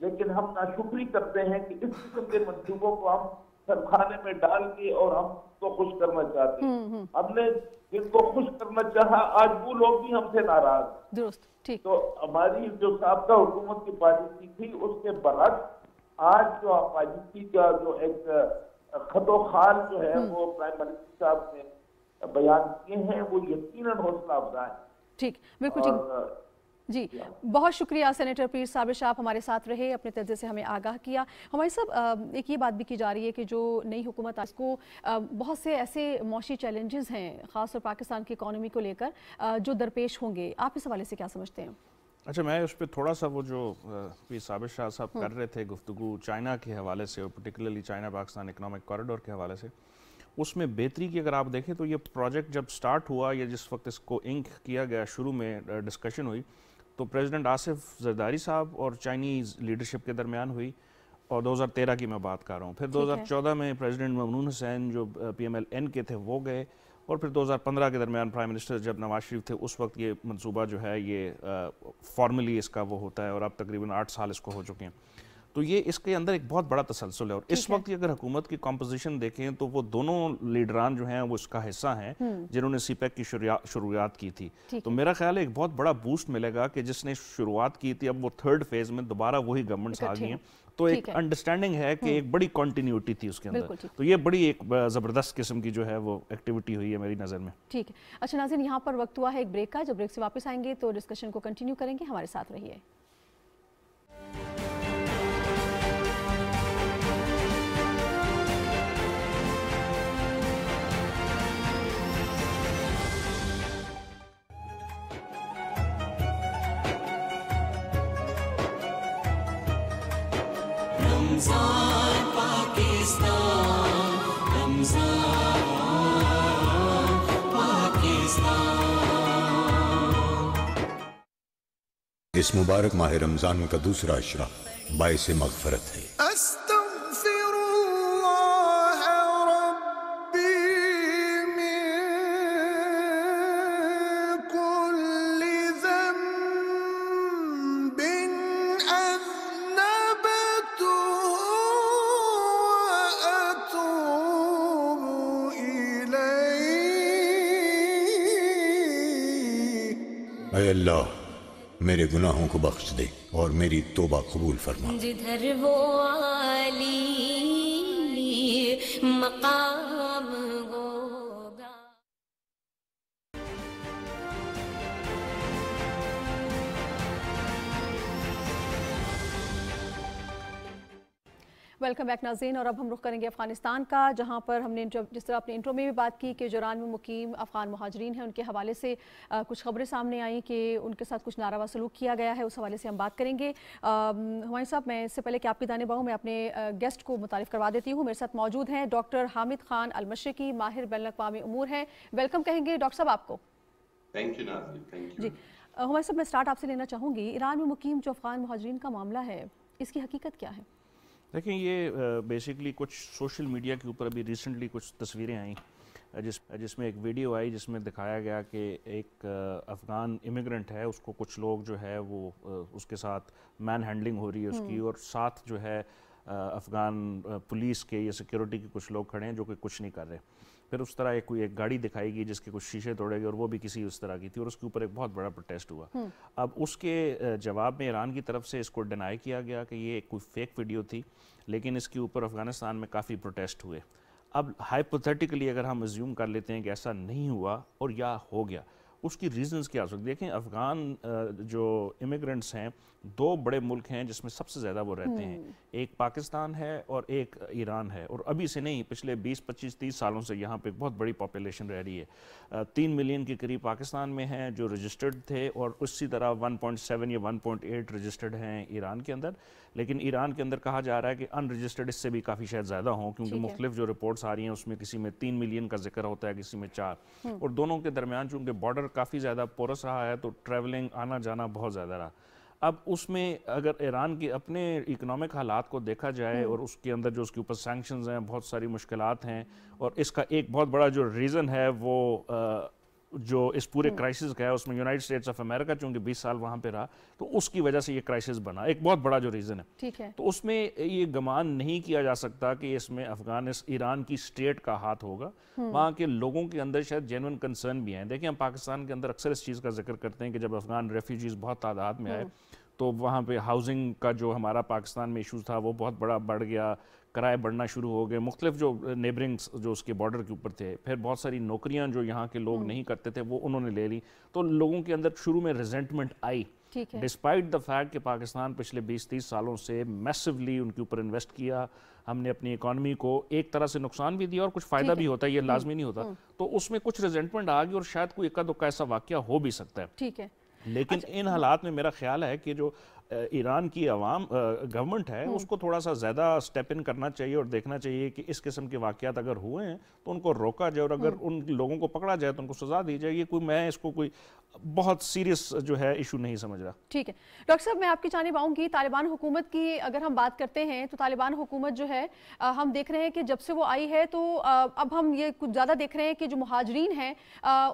लेकिन हम नाशुक्री करते हैं कि इस किस्म के मंसूबों को हम सरखाने में डाल के और हम उसको खुश करना चाहते हैं। हमने जिनको खुश करना चाहा आज वो लोग भी हमसे नाराज। दुरुस्त, ठीक। तो हमारी जो साबका हुकूमत की पॉलिसी थी उसके बरअक्स आज जो पॉलिसी का जो एक खतोखाल जो है वो प्राइम मिनिस्टर साहब ने बयान किए हैं वो यकीनन हौसला अफजा है। ठीक, बिल्कुल ठीक जी। बहुत शुक्रिया सेनेटर पीर साबिर साहब, हमारे साथ रहे, अपने तर्ज़े से हमें आगाह किया। हमारे साहब एक ये बात भी की जा रही है कि जो नई हुकूमत आज को बहुत से ऐसे मौशी चैलेंजेस हैं ख़ास तौर पाकिस्तान की इकॉनमी को लेकर जो दरपेश होंगे, आप इस हवाले से क्या समझते हैं? अच्छा, मैं उस पर थोड़ा सा वो जो पीर साबिर शाह साहब कर रहे थे गुफ्तगू चाइना के हवाले से और particularly China Pakistan economic corridor के हवाले से, उसमें बेहतरी की अगर आप देखें तो ये प्रोजेक्ट जब स्टार्ट हुआ या जिस वक्त इसको इंक किया गया, शुरू में डिस्कशन हुई तो प्रेसिडेंट आसिफ जरदारी साहब और चाइनीज़ लीडरशिप के दरमियान हुई, और 2013 की मैं बात कर रहा हूँ। फिर 2014 में प्रेसिडेंट ममनून हुसैन जो PMLN के थे वो गए, और फिर 2015 के दरमियान प्राइम मिनिस्टर जब नवाज शरीफ थे उस वक्त ये मंसूबा जो है ये फॉर्मली इसका वो होता है, और अब तकरीबन 8 साल इसको हो चुके हैं। तो ये इसके अंदर एक बहुत बड़ा तसलसल है, और इस वक्त की अगर हुकूमत की कॉम्पोजिशन देखें तो वो दोनों लीडरान जो हैं वो इसका हिस्सा हैं जिन्होंने सीपैक की शुरुआत की थी। तो मेरा ख्याल है एक बहुत बड़ा बूस्ट मिलेगा कि जिसने शुरुआत की थी अब वो थर्ड फेज में दोबारा वही गवर्नमेंट्स आ गई हैं, तो एक अंडरस्टैंडिंग है कि एक बड़ी कंटिन्यूटी थी उसके अंदर। तो ये बड़ी एक ज़बरदस्त किस्म की जो है वो एक्टिविटी हुई है मेरी नज़र में। ठीक है। अच्छा नाज़रीन, यहाँ पर वक्त हुआ है एक ब्रेक का, जब ब्रेक से वापस आएंगे तो डिस्कशन को कंटिन्यू करेंगे, हमारे साथ रहिए। इस मुबारक माह रमजान का दूसरा अशरा बाइसे मग़फ़रत है। ऐ अल्लाह मेरे गुनाहों को बख्श दे और मेरी तौबा कबूल फरमा। जिधर वो आली मकाम होगा। वेलकम बैक नाज़रीन। और अब हम रुख करेंगे अफगानिस्तान का, जहां पर हमने जिस तरह अपने इंट्रो में भी बात की कि जो ईरान में मुकीम अफगान मुहाजिरीन हैं उनके हवाले से कुछ खबरें सामने आई कि उनके साथ कुछ नारवा सलूक किया गया है, उस हवाले से हम बात करेंगे। हुमायूं साहब, मैं इससे पहले कि आपकी दाने बाहू मैं अपने गेस्ट को मुतारिफ करवा देती हूँ। मेरे साथ मौजूद हैं डॉक्टर हामिद खान अल-मशरिकी, माहिर बैनुल-अक़वामी उमूर हैं। वेलकम कहेंगे डॉक्टर साहब आपको। थैंक यू नाज़रीन, थैंक यू जी हुमायूं साहब, मैं स्टार्ट आपसे लेना चाहूँगी, ईरान में मुकीम जो अफगान मुहाजिरीन का मामला है इसकी हकीकत क्या है? देखिए, ये बेसिकली कुछ सोशल मीडिया के ऊपर अभी रिसेंटली कुछ तस्वीरें आई जिसमें एक वीडियो आई जिसमें दिखाया गया कि एक अफ़गान इमिग्रेंट है, उसको कुछ लोग जो है वो उसके साथ मैन हैंडलिंग हो रही है उसकी, और साथ जो है अफ़गान पुलिस के या सिक्योरिटी के कुछ लोग खड़े हैं जो कि कुछ नहीं कर रहे। फिर उस तरह एक गाड़ी दिखाई गई जिसके कुछ शीशे तोड़े गए और वो भी किसी उस तरह की थी, और उसके ऊपर एक बहुत बड़ा प्रोटेस्ट हुआ। अब उसके जवाब में ईरान की तरफ से इसको डिनाई किया गया कि ये कोई फेक वीडियो थी, लेकिन इसके ऊपर अफ़गानिस्तान में काफ़ी प्रोटेस्ट हुए। अब हाइपोथेटिकली अगर हम अज्यूम कर लेते हैं कि ऐसा नहीं हुआ और या हो गया, उसकी रीजंस क्या हो सकती है? देखें, अफ़गान जो इमिग्रेंट्स हैं, दो बड़े मुल्क हैं जिसमें सबसे ज़्यादा वो रहते हैं, एक पाकिस्तान है और एक ईरान है। और अभी से नहीं, पिछले 20, 25, 30 सालों से यहाँ पे बहुत बड़ी पॉपुलेशन रह रही है। 3 मिलियन के करीब पाकिस्तान में हैं जो रजिस्टर्ड थे, और उसी तरह 1.7 या 1.8 रजिस्टर्ड हैं ईरान के अंदर। लेकिन ईरान के अंदर कहा जा रहा है कि अनरजिस्टर्ड इससे भी काफ़ी शायद ज़्यादा हों, क्योंकि मुख्तलिफ जो रिपोर्ट्स आ रही हैं उसमें किसी में 3 मिलियन का जिक्र होता है, किसी में 4। और दोनों के दरमियान चूँकि बॉर्डर काफ़ी ज़्यादा पोरस रहा है तो ट्रैवलिंग आना जाना बहुत ज़्यादा रहा। अब उसमें अगर ईरान के अपने इकोनॉमिक हालात को देखा जाए और उसके अंदर जो उसके ऊपर सैंक्शंस हैं, बहुत सारी मुश्किलात हैं, और इसका एक बहुत बड़ा जो रीज़न है वो जो इस पूरे क्राइसिस का है उसमें यूनाइटेड स्टेट्स ऑफ अमेरिका चूँकि 20 साल वहाँ पे रहा, तो उसकी वजह से ये क्राइसिस बना, एक बहुत बड़ा जो रीज़न है। ठीक है। तो उसमें ये गुमान नहीं किया जा सकता कि इसमें ईरान की स्टेट का हाथ होगा। वहाँ के लोगों के अंदर शायद जेन्युइन कंसर्न भी हैं। देखिए, हम पाकिस्तान के अंदर अक्सर इस चीज़ का जिक्र करते हैं कि जब अफगान रेफ्यूजीज़ बहुत तादाद में आए तो वहाँ पे हाउसिंग का जो हमारा पाकिस्तान में इशूज़ था वो बहुत बड़ा बढ़ गया, किराए बढ़ना शुरू हो गए, मुख्तलिफ जो नेबरिंग्स जो उसके बॉर्डर के ऊपर थे। फिर बहुत सारी नौकरियाँ जो यहाँ के लोग नहीं करते थे वो उन्होंने ले ली, तो लोगों के अंदर शुरू में resentment I, despite the fact कि पाकिस्तान पिछले 20-30 सालों से मैसिवली उनके ऊपर इन्वेस्ट किया, हमने अपनी इकॉनमी को एक तरह से नुकसान भी दिया और कुछ फ़ायदा भी होता है, ये लाजमी नहीं होता। तो उसमें कुछ रिजेंटमेंट आ गई और शायद कोई इक्का दुक्का ऐसा वाक़या हो भी सकता है। ठीक है। लेकिन इन हालात में मेरा ख्याल है कि जो ईरान की गवर्नमेंट है उसको थोड़ा सा ज़्यादा स्टेप इन करना चाहिए और देखना चाहिए कि इस किस्म के वाक़यात अगर हुए हैं तो उनको रोका जाए, और अगर उन लोगों को पकड़ा जाए तो उनको सज़ा दी जाए। ये मैं इसको कोई बहुत सीरियस जो है इशू नहीं समझ रहा। ठीक है डॉक्टर साहब, मैं आपकी जानिब आऊँगी। तालिबान हुकूमत की अगर हम बात करते हैं तो तालिबान हुकूमत जो है हम देख रहे हैं कि जब से वो आई है तो अब हम ये कुछ ज़्यादा देख रहे हैं कि जो मुहाजिरीन हैं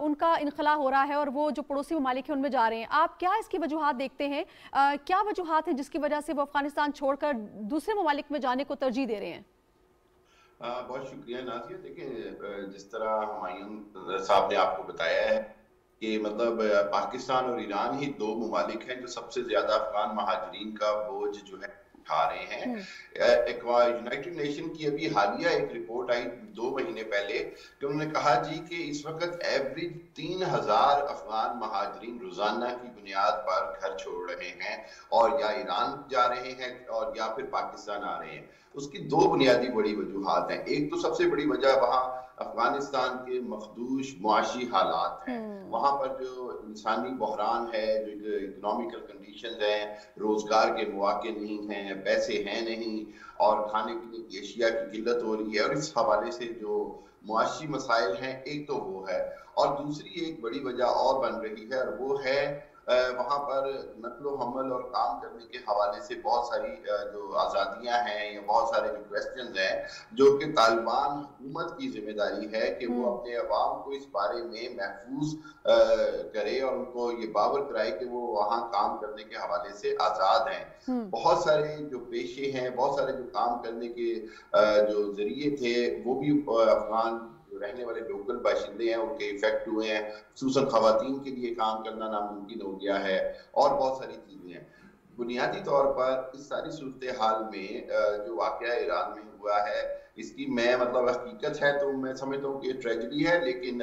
उनका इनखला हो रहा है और वो जो पड़ोसी ममालिक हैं उनमें जा रहे हैं। आप क्या इसकी वजूहात देखते हैं? क्या वजूहात हैं जिसकी वजह से वो अफगानिस्तान छोड़कर दूसरे ममालिक में जाने को तरजीह दे रहे हैं? बहुत शुक्रिया नाज़िया। देखिए, जिस तरह हुमायूं साहब ने आपको बताया है कि मतलब पाकिस्तान और ईरान ही दो ममालिक हैं जो सबसे ज्यादा अफगान महाजरीन का बोझ जो है उठा रहे हैं। यूनाइटेड नेशन की अभी हालिया एक रिपोर्ट आई 2 महीने पहले कि उन्होंने कहा जी कि इस वक्त एवरेज 3000 अफगान महाजरीन रोजाना की बुनियाद पर घर छोड़ रहे हैं और या ईरान जा रहे हैं और या फिर पाकिस्तान आ रहे हैं। उसकी 2 बुनियादी बड़ी वजूहात हैं। एक तो सबसे बड़ी वजह वहाँ अफगानिस्तान के मखदूश मुआशी हालात हैं, वहाँ पर जो इंसानी बहरान है, जो इकोनॉमिकल कंडीशंस हैं, रोजगार के मौके नहीं हैं, पैसे हैं नहीं और खाने पीने की अशिया की किल्लत हो रही है, और इस हवाले से जो मुआशी मसाइल हैं, एक तो वो है। और दूसरी एक बड़ी वजह और बन रही है और वो है वहाँ पर नक्लो हमल और काम करने के हवाले से बहुत सारी जो आज़ादियाँ हैं या बहुत सारे जो क्वेश्चंस हैं जो कि तालिबान हुकूमत की जिम्मेदारी है कि वो अपने अवाम को इस बारे में महफूज करे और उनको ये बावर कराए कि वो वहाँ काम करने के हवाले से आज़ाद हैं। बहुत सारे जो पेशे हैं, बहुत सारे जो काम करने के जो जरिए थे वो भी अफगान रहने वाले लोकल बाशिंदे हैं उनके इफेक्ट हुए हैं। खुसूसन खवातीन के लिए काम करना नामुमकिन हो गया है और बहुत सारी चीजें हैं। बुनियादी तौर पर इस सारी सूरत हाल में जो वाकया ईरान में हुआ है इसकी मैं मतलब हकीकत है तो मैं समझता हूँ कि ट्रेजेडी है, लेकिन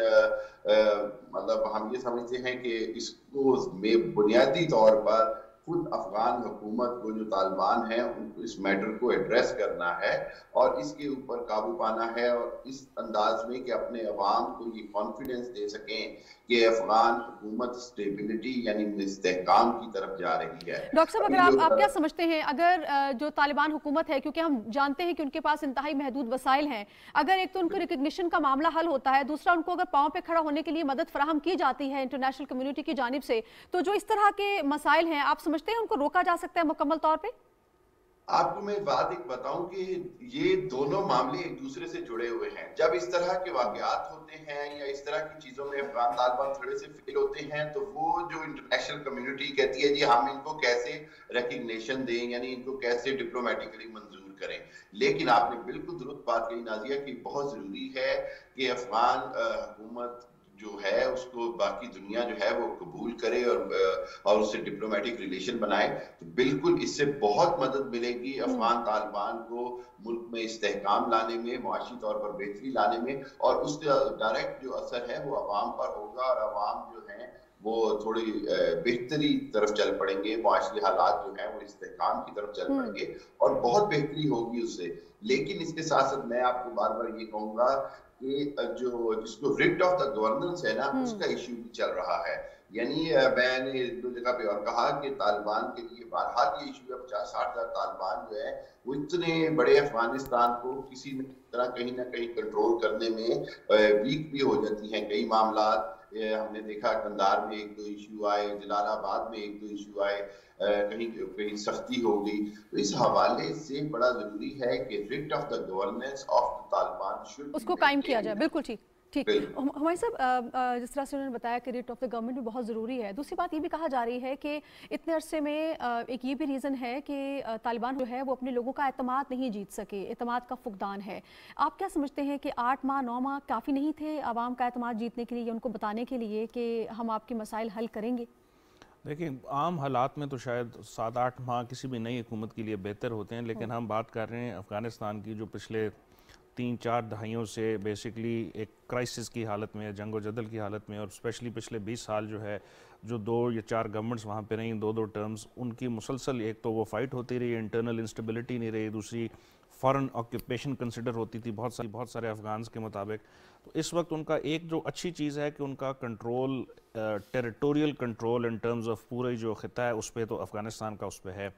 मतलब हम ये समझते हैं कि इसको में बुनियादी तौर पर खुद अफगान हुकूमत को, जो तालिबान है, उनको इस मैटर को एड्रेस करना है और इसके ऊपर काबू पाना है, और इस अंदाज में कि अपने अवाम को ये कॉन्फिडेंस दे सकें कि अफगान हुकूमत स्टेबिलिटी यानी इस्तेहकाम की तरफ जा रही है। डॉक्टर साहब, अगर आप क्या समझते हैं, अगर जो तालिबान हुकूमत है, क्योंकि हम जानते हैं कि उनके पास इंतहाई महदूद वसाइल हैं, अगर एक तो उनको रिकग्निशन का मामला हल होता है, दूसरा उनको अगर पांव पे खड़ा होने के लिए मदद फराहम की जाती है इंटरनेशनल कम्युनिटी की जानिब से, तो जो इस तरह के मसाइल हैं, आप समझते हैं उनको रोका जा सकता है मुकम्मल तौर पे? आपको मैं बात एक बताऊं कि ये दोनों मामले एक दूसरे से जुड़े हुए हैं। जब इस तरह के वाकयात होते हैं या इस तरह की चीजों में अफगान तालिबान थोड़े से फेल होते हैं, तो वो जो इंटरनेशनल कम्युनिटी कहती है जी हम इनको कैसे रिकग्निशन दें, यानी इनको कैसे डिप्लोमेटिकली मंजूर करें। लेकिन आपने बिल्कुल दुरुस्त बात कही नाजिया कि बहुत जरूरी है कि अफगान हुकूमत जो है उसको बाकी दुनिया जो है वो कबूल करे और उससे डिप्लोमेटिक रिलेशन बनाए। तो बिल्कुल इससे बहुत मदद मिलेगी अफगान तालिबान को मुल्क में इस्तेहकाम लाने में, मुआशी तौर पर बेहतरी लाने में, और उसका डायरेक्ट जो असर है वो अवाम पर होगा और अवाम जो है वो थोड़ी बेहतरी तरफ चल पड़ेंगे, मुआशी हालात जो है वो इस्तेहकाम की तरफ चल पड़ेंगे और बहुत बेहतरी होगी उससे। लेकिन इसके साथ साथ मैं आपको बार बार ये कहूंगा कि जो जिसको रिट ऑफ द गवर्नेंस है ना, उसका इश्यू भी चल रहा है। यानी मैंने दो जगह पे और कहा कि तालिबान के लिए बहरहाल ये इशू है, 50-60 हजार तालिबान जो है वो इतने बड़े अफगानिस्तान को किसी तरह कहीं ना कहीं कंट्रोल करने में वीक भी हो जाती हैं। कई मामलात हमने देखा, कंधार में एक दो इशू आए, जलालाबाद में एक दो इशू आए, कहीं कहीं सख्ती हो गई। तो इस हवाले से बड़ा जरूरी है कि writ of the governance of the Taliban उसको कायम किया जाए। बिल्कुल ठीक ठीक। हमारे साहब, जिस तरह से उन्होंने बताया कि रिट ऑफ द गवर्नमेंट भी बहुत ज़रूरी है, दूसरी बात ये भी कहा जा रही है कि इतने अरसे में एक ये भी रीज़न है कि तालिबान जो है वो अपने लोगों का एतमाद नहीं जीत सके, एतमाद का फुकदान है। आप क्या समझते हैं कि 8 माह 9 माह काफ़ी नहीं थे आवाम का एतमाद जीतने के लिए, उनको बताने के लिए कि हम आपके मसाइल हल करेंगे? देखिए, आम हालात में तो शायद 7-8 माह किसी भी नई हुकूमत के लिए बेहतर होते हैं, लेकिन हम बात कर रहे हैं अफ़गानिस्तान की जो पिछले 3-4 दहाइयों से बेसिकली एक क्राइसिस की हालत में, जंग व जदल की हालत में, और स्पेशली पिछले 20 साल जो है जो 2 या 4 गवर्नमेंट्स वहाँ पे रहीं, 2-2 टर्म्स, उनकी मुसलसल एक तो वो फाइट होती रही, इंटरनल इंस्टेबिलिटी नहीं रही, दूसरी फॉरेन ऑक्यूपेशन कंसिडर होती थी बहुत सारे अफगान्स के मुताबिक। तो इस वक्त उनका एक जो अच्छी चीज़ है कि उनका control, territorial control in terms of पूरा जो खिता है उस पर तो अफ़गानिस्तान का उस पर है।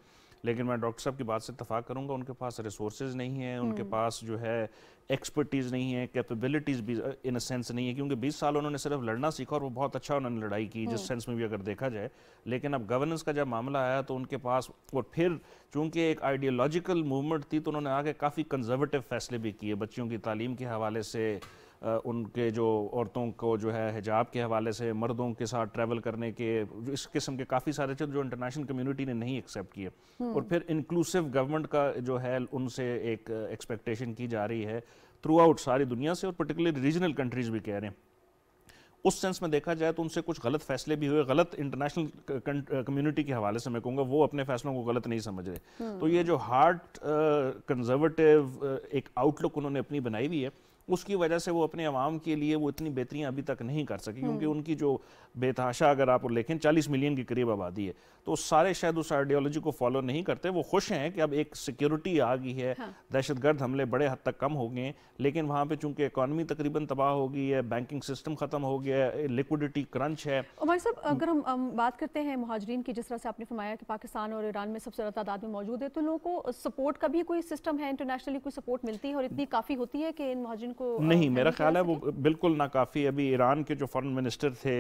लेकिन मैं डॉक्टर साहब की बात से इत्तफाक करूंगा, उनके पास रिसोर्सेज नहीं है, उनके पास जो है एक्सपर्टीज़ नहीं है, कैपेबिलिटीज़ भी इन अ सेंस नहीं है, क्योंकि 20 साल उन्होंने सिर्फ लड़ना सीखा और वो बहुत अच्छा उन्होंने लड़ाई की जिस सेंस में भी अगर देखा जाए। लेकिन अब गवर्नेंस का जब मामला आया तो उनके पास, और फिर चूँकि एक आइडियोलॉजिकल मूवमेंट थी तो उन्होंने आगे काफ़ी कंजर्वेटिव फैसले भी किए, बच्चियों की तालीम के हवाले से, उनके जो औरतों को जो है हिजाब के हवाले से, मर्दों के साथ ट्रैवल करने के, जो इस किस्म के काफ़ी सारे थे जो इंटरनेशनल कम्युनिटी ने नहीं एक्सेप्ट किए। और फिर इंक्लूसिव गवर्नमेंट का जो है उनसे एक एक्सपेक्टेशन की जा रही है थ्रू आउट सारी दुनिया से, और पर्टिकुलरली रीजनल कंट्रीज़ भी कह रहे हैं। उस सेंस में देखा जाए तो उनसे कुछ गलत फैसले भी हुए, गलत इंटरनेशनल कम्युनिटी के हवाले से मैं कहूँगा वो अपने फैसलों को गलत नहीं समझ रहे। तो ये जो हार्ड कंजर्वेटिव एक आउटलुक उन्होंने अपनी बनाई हुई है, उसकी वजह से वो अपने अवाम के लिए वो इतनी बेहतरियाँ अभी तक नहीं कर सकी, क्योंकि उनकी जो बेतहाशा अगर आप लेखें 40 मिलियन के करीब आबादी है, तो सारे शायद उस आइडियोलॉजी को फॉलो नहीं करते। वो खुश हैं कि अब एक सिक्योरिटी आ गई है, दहशतगर्द हमले बड़े हद तक कम हो गए हैं, लेकिन वहाँ पे चूंकि इकॉनमी तकरीबन तबाह हो गई है, बैंकिंग सिस्टम ख़त्म हो गया है, लिक्विडिटी क्रंच है। उमर साहब, अगर हम बात करते हैं मुहाजिरीन की, जिस तरह से आपने फरमाया कि पाकिस्तान और ईरान में सबसे ज़्यादा तादाद में मौजूद है, तो लोगों को सपोर्ट का भी कोई सिस्टम है, इंटरनेशनली कोई सपोर्ट मिलती है और इतनी काफ़ी होती है कि इन मुहाजिरीन को? नहीं, मेरा ख्याल है वो बिल्कुल ना काफ़ी। अभी ईरान के जो फॉरेन मिनिस्टर थे,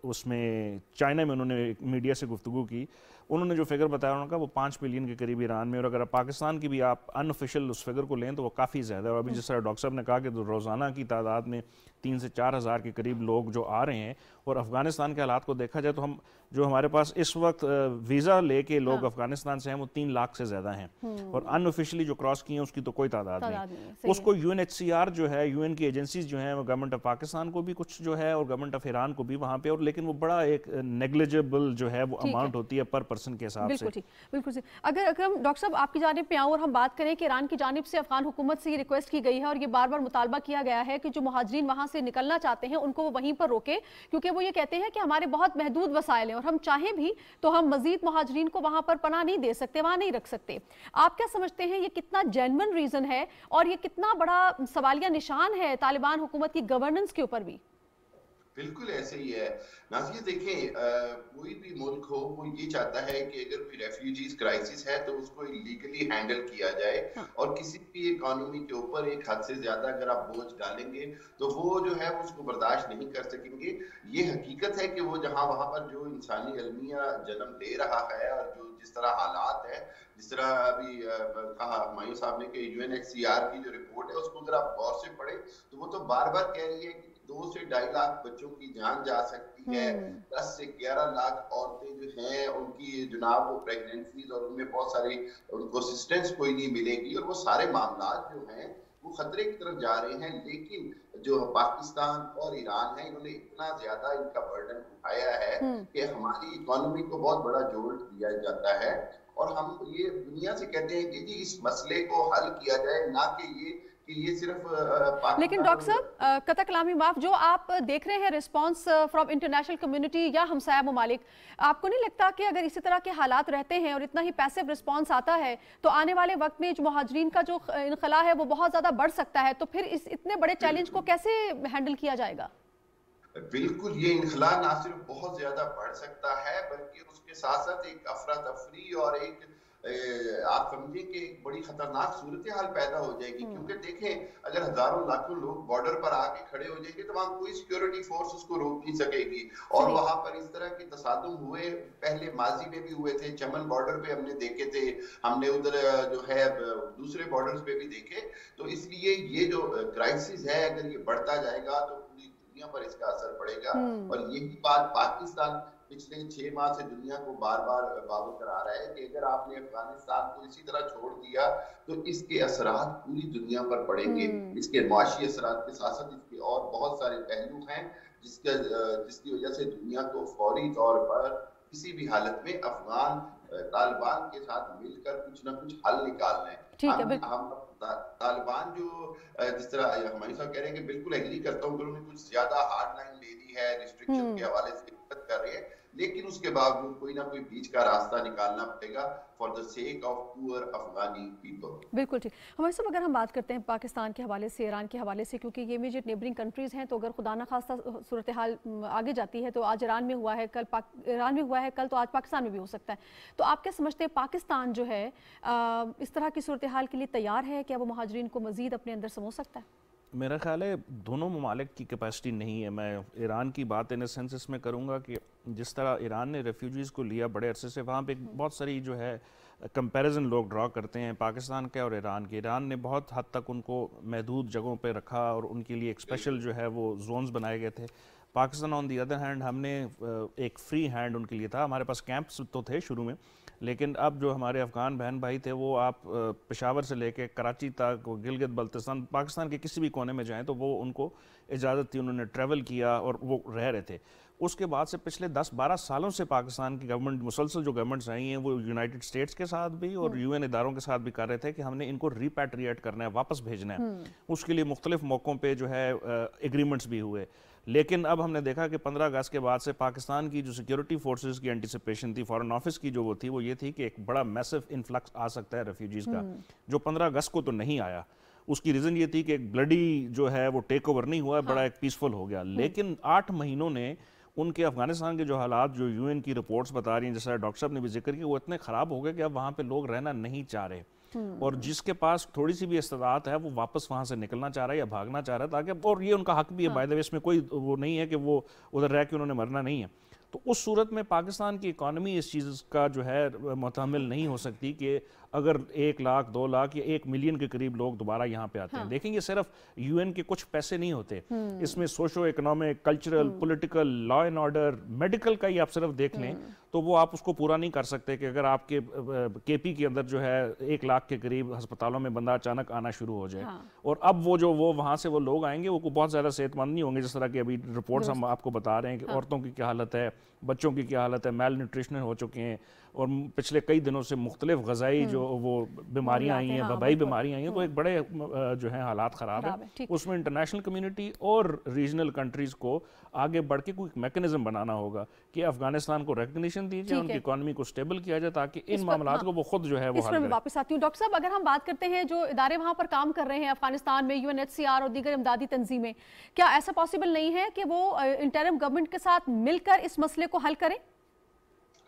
उसमें चाइना में उन्होंने मीडिया से गुफ्तगू की, उन्होंने जो फिगर बताया उनका वो 5 मिलियन के करीब ईरान में, और अगर पाकिस्तान की भी आप अनऑफिशियल उस फिगर को लें तो वो काफ़ी ज़्यादा है। और अभी जिस तरह डॉक्टर साहब ने कहा कि रोज़ाना की तादाद में 3 से 4 हज़ार के करीब लोग जो आ रहे हैं, और अफ़गानिस्तान के हालात को देखा जाए तो हम जो हमारे पास इस वक्त वीज़ा लेके लोग अफ़गानिस्तान से हैं वो 3 लाख से ज़्यादा हैं, और अनऑफिशियली जो क्रॉस किए हैं उसकी तो कोई तादाद नहीं। उसको UNHCR जो है, UN की एजेंसीज जो हैं, गवर्नमेंट ऑफ पाकिस्तान को भी कुछ जो है और गवर्नमेंट ऑफ ईरान को भी वहाँ पे, और लेकिन वो बड़ा एक नेग्लिजिबल जो है वो अमाउंट होती है पर पर्सन के हिसाब से। बिल्कुल ठीक, बिल्कुल ठीक। अगर हम डॉक्टर साहब आपकी जानिब पे आऊँ और हम बात करें कि ईरान की जानिब से अफगान हुकूमत से ये रिक्वेस्ट की गई है और ये बार बार मुतालबा किया गया है कि जो मुहाजिरीन वहाँ से निकलना चाहते हैं उनको वो वहीं पर रोके, क्योंकि वो ये कहते हैं कि हमारे बहुत महदूद वसाइल हैं और हम चाहें भी तो हम मजीद मुहाजिरीन को वहाँ पर पनाह नहीं दे सकते, वहाँ नहीं रख सकते। आप क्या समझते हैं ये कितना जेन्युइन रीज़न है और ये कितना बड़ा सवालिया निशान है तालिबान हुकूमत की गवर्नेंस के ऊपर भी? बिल्कुल ऐसे ही है नाज़िया। देखें, कोई भी मुल्क हो वो ये चाहता है कि अगर कोई रेफ्यूजीज क्राइसिस है तो उसको लीगली हैंडल किया जाए, और किसी भी इकोनॉमी के ऊपर एक हद से ज्यादा अगर आप बोझ डालेंगे तो वो जो है उसको बर्दाश्त नहीं कर सकेंगे। ये हकीकत है कि वो जहाँ वहाँ पर जो इंसानी अलमिया जन्म ले रहा है और जो जिस तरह हालात है, जिस तरह अभी कहा हुमायूं साहब ने कि UNHCR की जो रिपोर्ट है उसको अगर आप गौर से पढ़े तो वो तो बार बार कह रही है कि 2 से 2.5 लाख बच्चों की जान जा सकती है, 10 से 11 लाख औरतें जो हैं उनकी जनाब वो प्रेगनेंसीज और उनमें बहुत सारी उनको असिस्टेंस कोई नहीं मिलेगी, और वो सारे मामला जो हैं वो खतरे की तरफ जा रहे हैं। लेकिन जो पाकिस्तान और ईरान है इन्होंने इतना ज्यादा इनका बर्डन उठाया है कि हमारी इकोनॉमी को बहुत बड़ा जोर दिया जाता है, और हम ये दुनिया से कहते हैं कि जी इस मसले को हल किया जाए, ना कि ये सिर्फ लेकिन डॉक्टर साहब कतई कलामी माफ, जो आप देख रहे हैं रिस्पांस फ्रॉम इंटरनेशनल कम्युनिटी या हमसाया ममालिक, आपको नहीं लगता कि अगर इसी तरह के हालात रहते हैं और इतना ही पैसिव रिस्पांस आता है तो आने वाले वक्त में जो मुहाजिरीन का जो इनखला है वो बहुत ज्यादा बढ़ सकता है, तो फिर इस इतने बड़े चैलेंज को कैसे हैंडल किया जाएगा? बिल्कुल, ये इनखला ना सिर्फ बहुत ज्यादा बढ़ सकता है बल्कि उसके साथ साथ एक अफरा तफरी और एक आप समझिए कि एक बड़ी खतरनाक सूरत हाल पैदा हो जाएगी। क्योंकि देखें अगर हजारों लाखों लोग बॉर्डर पर आके खड़े हो जाएंगे तो वहां कोई सिक्योरिटी फोर्स उसको रोक नहीं सकेगी, और वहां पर इस तरह के तसादुम हुए पहले माजी में भी हुए थे, चमन बॉर्डर पे हमने देखे थे, हमने उधर जो है दूसरे बॉर्डर्स पे भी देखे। तो इसलिए ये जो क्राइसिस है अगर ये बढ़ता जाएगा तो पूरी दुनिया पर इसका असर पड़ेगा, और यही बात पाकिस्तान पिछले 6 माह से दुनिया को बार बार बावर करा रहा है कि अगर आपने अफगानिस्तान को इसी तरह छोड़ दिया तो इसके असरात पूरी दुनिया पर पड़ेंगे। इसके माशी असरात के साथ साथ इसके और बहुत सारे पहलू हैं जिसकी वजह से दुनिया को फौरी तौर पर किसी भी हालत में अफगान तालिबान के साथ मिलकर कुछ ना कुछ हल निकालना है। हम तालिबान जो जिस तरह हमारे साहब कह रहे हैं कि बिल्कुल एग्री करता हूँ, उन्होंने कुछ ज्यादा हार्ड लाइन ले ली है, रिस्ट्रिक्शन के हवाले से कर रही है, लेकिन उसके बावजूद कोई ना कोई बीच का रास्ता निकालना पड़ेगा for the sake of poor Afghani people. बिल्कुल ठीक। हमारे साहब अगर हम बात करते हैं पाकिस्तान के हवाले से, ईरान के हवाले से, क्योंकि ये इमीडिएट नेबरिंग कंट्रीज हैं, तो अगर खुदा न खास्ता सूरत हाल आगे जाती है तो आज ईरान में हुआ है, कल ईरान में हुआ है, कल तो आज पाकिस्तान में भी हो सकता है, तो आप क्या समझते हैं पाकिस्तान जो है इस तरह की सूरत हाल के लिए तैयार है? क्या वो मुहाजिरीन को मजीद अपने अंदर समो सकता है? मेरा ख्याल है दोनों ममालिक की कैपेसिटी नहीं है। मैं ईरान की बात इन सेंस इसमें करूँगा कि जिस तरह ईरान ने रेफ्यूजीज़ को लिया बड़े अरसे से, वहाँ पे बहुत सारी जो है कंपैरिजन लोग ड्रॉ करते हैं पाकिस्तान के और ईरान के। ईरान ने बहुत हद तक उनको महदूद जगहों पे रखा और उनके लिए एक स्पेशल जो है वो जोन्स बनाए गए थे। Pakistan on the other hand हमने एक फ्री हैंड उनके लिए था। हमारे पास कैंप्स तो थे शुरू में, लेकिन अब जो हमारे अफ़गान बहन भाई थे वो आप पेशावर से लेके कराची तक, गिलगित बल्तिस्तान, पाकिस्तान के किसी भी कोने में जाएं तो वो उनको इजाज़त थी, उन्होंने ट्रैवल किया और वो रह रहे थे। उसके बाद से पिछले 10-12 सालों से पाकिस्तान की गवर्नमेंट, मुसलसल जो गवर्नमेंट्स आई हैं, वो यूनाइटेड स्टेट्स के साथ भी और UN इदारों के साथ भी कर रहे थे कि हमने इनको रिपैट्रिएट करना है, वापस भेजना है। उसके लिए मुख्तलिफ मौक़ों पर जो है एग्रीमेंट्स भी हुए। लेकिन अब हमने देखा कि 15 अगस्त के बाद से पाकिस्तान की जो सिक्योरिटी फोर्सेस की एंटिसिपेशन थी, फॉरेन ऑफिस की जो वो थी, वो ये थी कि एक बड़ा मैसिव इन्फ्लक्स आ सकता है रेफ्यूजीज़ का, जो 15 अगस्त को तो नहीं आया। उसकी रीज़न ये थी कि एक ब्लडी जो है वो टेक ओवर नहीं हुआ, बड़ा एक पीसफुल हो गया। लेकिन 8 महीनों ने उनके अफगानिस्तान के जो हालात जो UN की रिपोर्ट्स बता रही हैं, जैसा डॉक्टर साहब ने भी जिक्र किया, वो इतने ख़राब हो गए कि अब वहाँ पे लोग रहना नहीं चाह रहे, और जिसके पास थोड़ी सी भी इस्तात है वो वापस वहाँ से निकलना चाह रहा है या भागना चाह रहा है, ताकि, और ये उनका हक भी है बाय द वे, इसमें कोई वो नहीं है कि वो उधर रह के उन्होंने मरना नहीं है। तो उस सूरत में पाकिस्तान की इकॉनमी इस चीज़ का जो है मुतहम्मिल नहीं हो सकती कि अगर 1 लाख 2 लाख या 1 मिलियन के करीब लोग दोबारा यहाँ पे आते हैं। देखेंगे सिर्फ UN के कुछ पैसे नहीं होते, इसमें socio economic, cultural, political, law and order, medical का ही आप सिर्फ देख लें तो वो आप उसको पूरा नहीं कर सकते कि अगर आपके KP के अंदर जो है 1 लाख के करीब अस्पतालों में बंदा अचानक आना शुरू हो जाए। और अब वो वहाँ से वो लोग आएंगे वो बहुत ज़्यादा सेहतमंद नहीं होंगे, जिस तरह की अभी रिपोर्ट्स हम आपको बता रहे हैं कि औरतों की क्या हालत है, बच्चों की क्या हालत है, मेल न्यूट्रिशन हो चुके हैं, और पिछले कई दिनों से मुख्तलिफ ग़ज़ाई जो वो बीमारियाँ आई हैं, वबाई बीमारियाँ आई हैं, तो एक बड़े जो है हालात ख़राब है। उसमें इंटरनेशनल कम्युनिटी और रीजनल कंट्रीज़ को आगे बढ़ के कोई मैकेनिज्म बनाना होगा कि अफगानिस्तान को रिकग्निशन दी जाए, उनकी इकॉनमी को स्टेबल किया जाए, ताकि इन मामलात को वो खुद जो है वो हल करें। वापस आती हूँ डॉक्टर साहब, अगर हम बात करते हैं जो इदारे वहाँ पर काम कर रहे हैं अफगानिस्तान में, UNHCR और दीगर इमदादी तंजीमें, क्या ऐसा पॉसिबल नहीं है कि वो इंटरिम गवर्नमेंट के साथ मिलकर इस मसले को हल करें?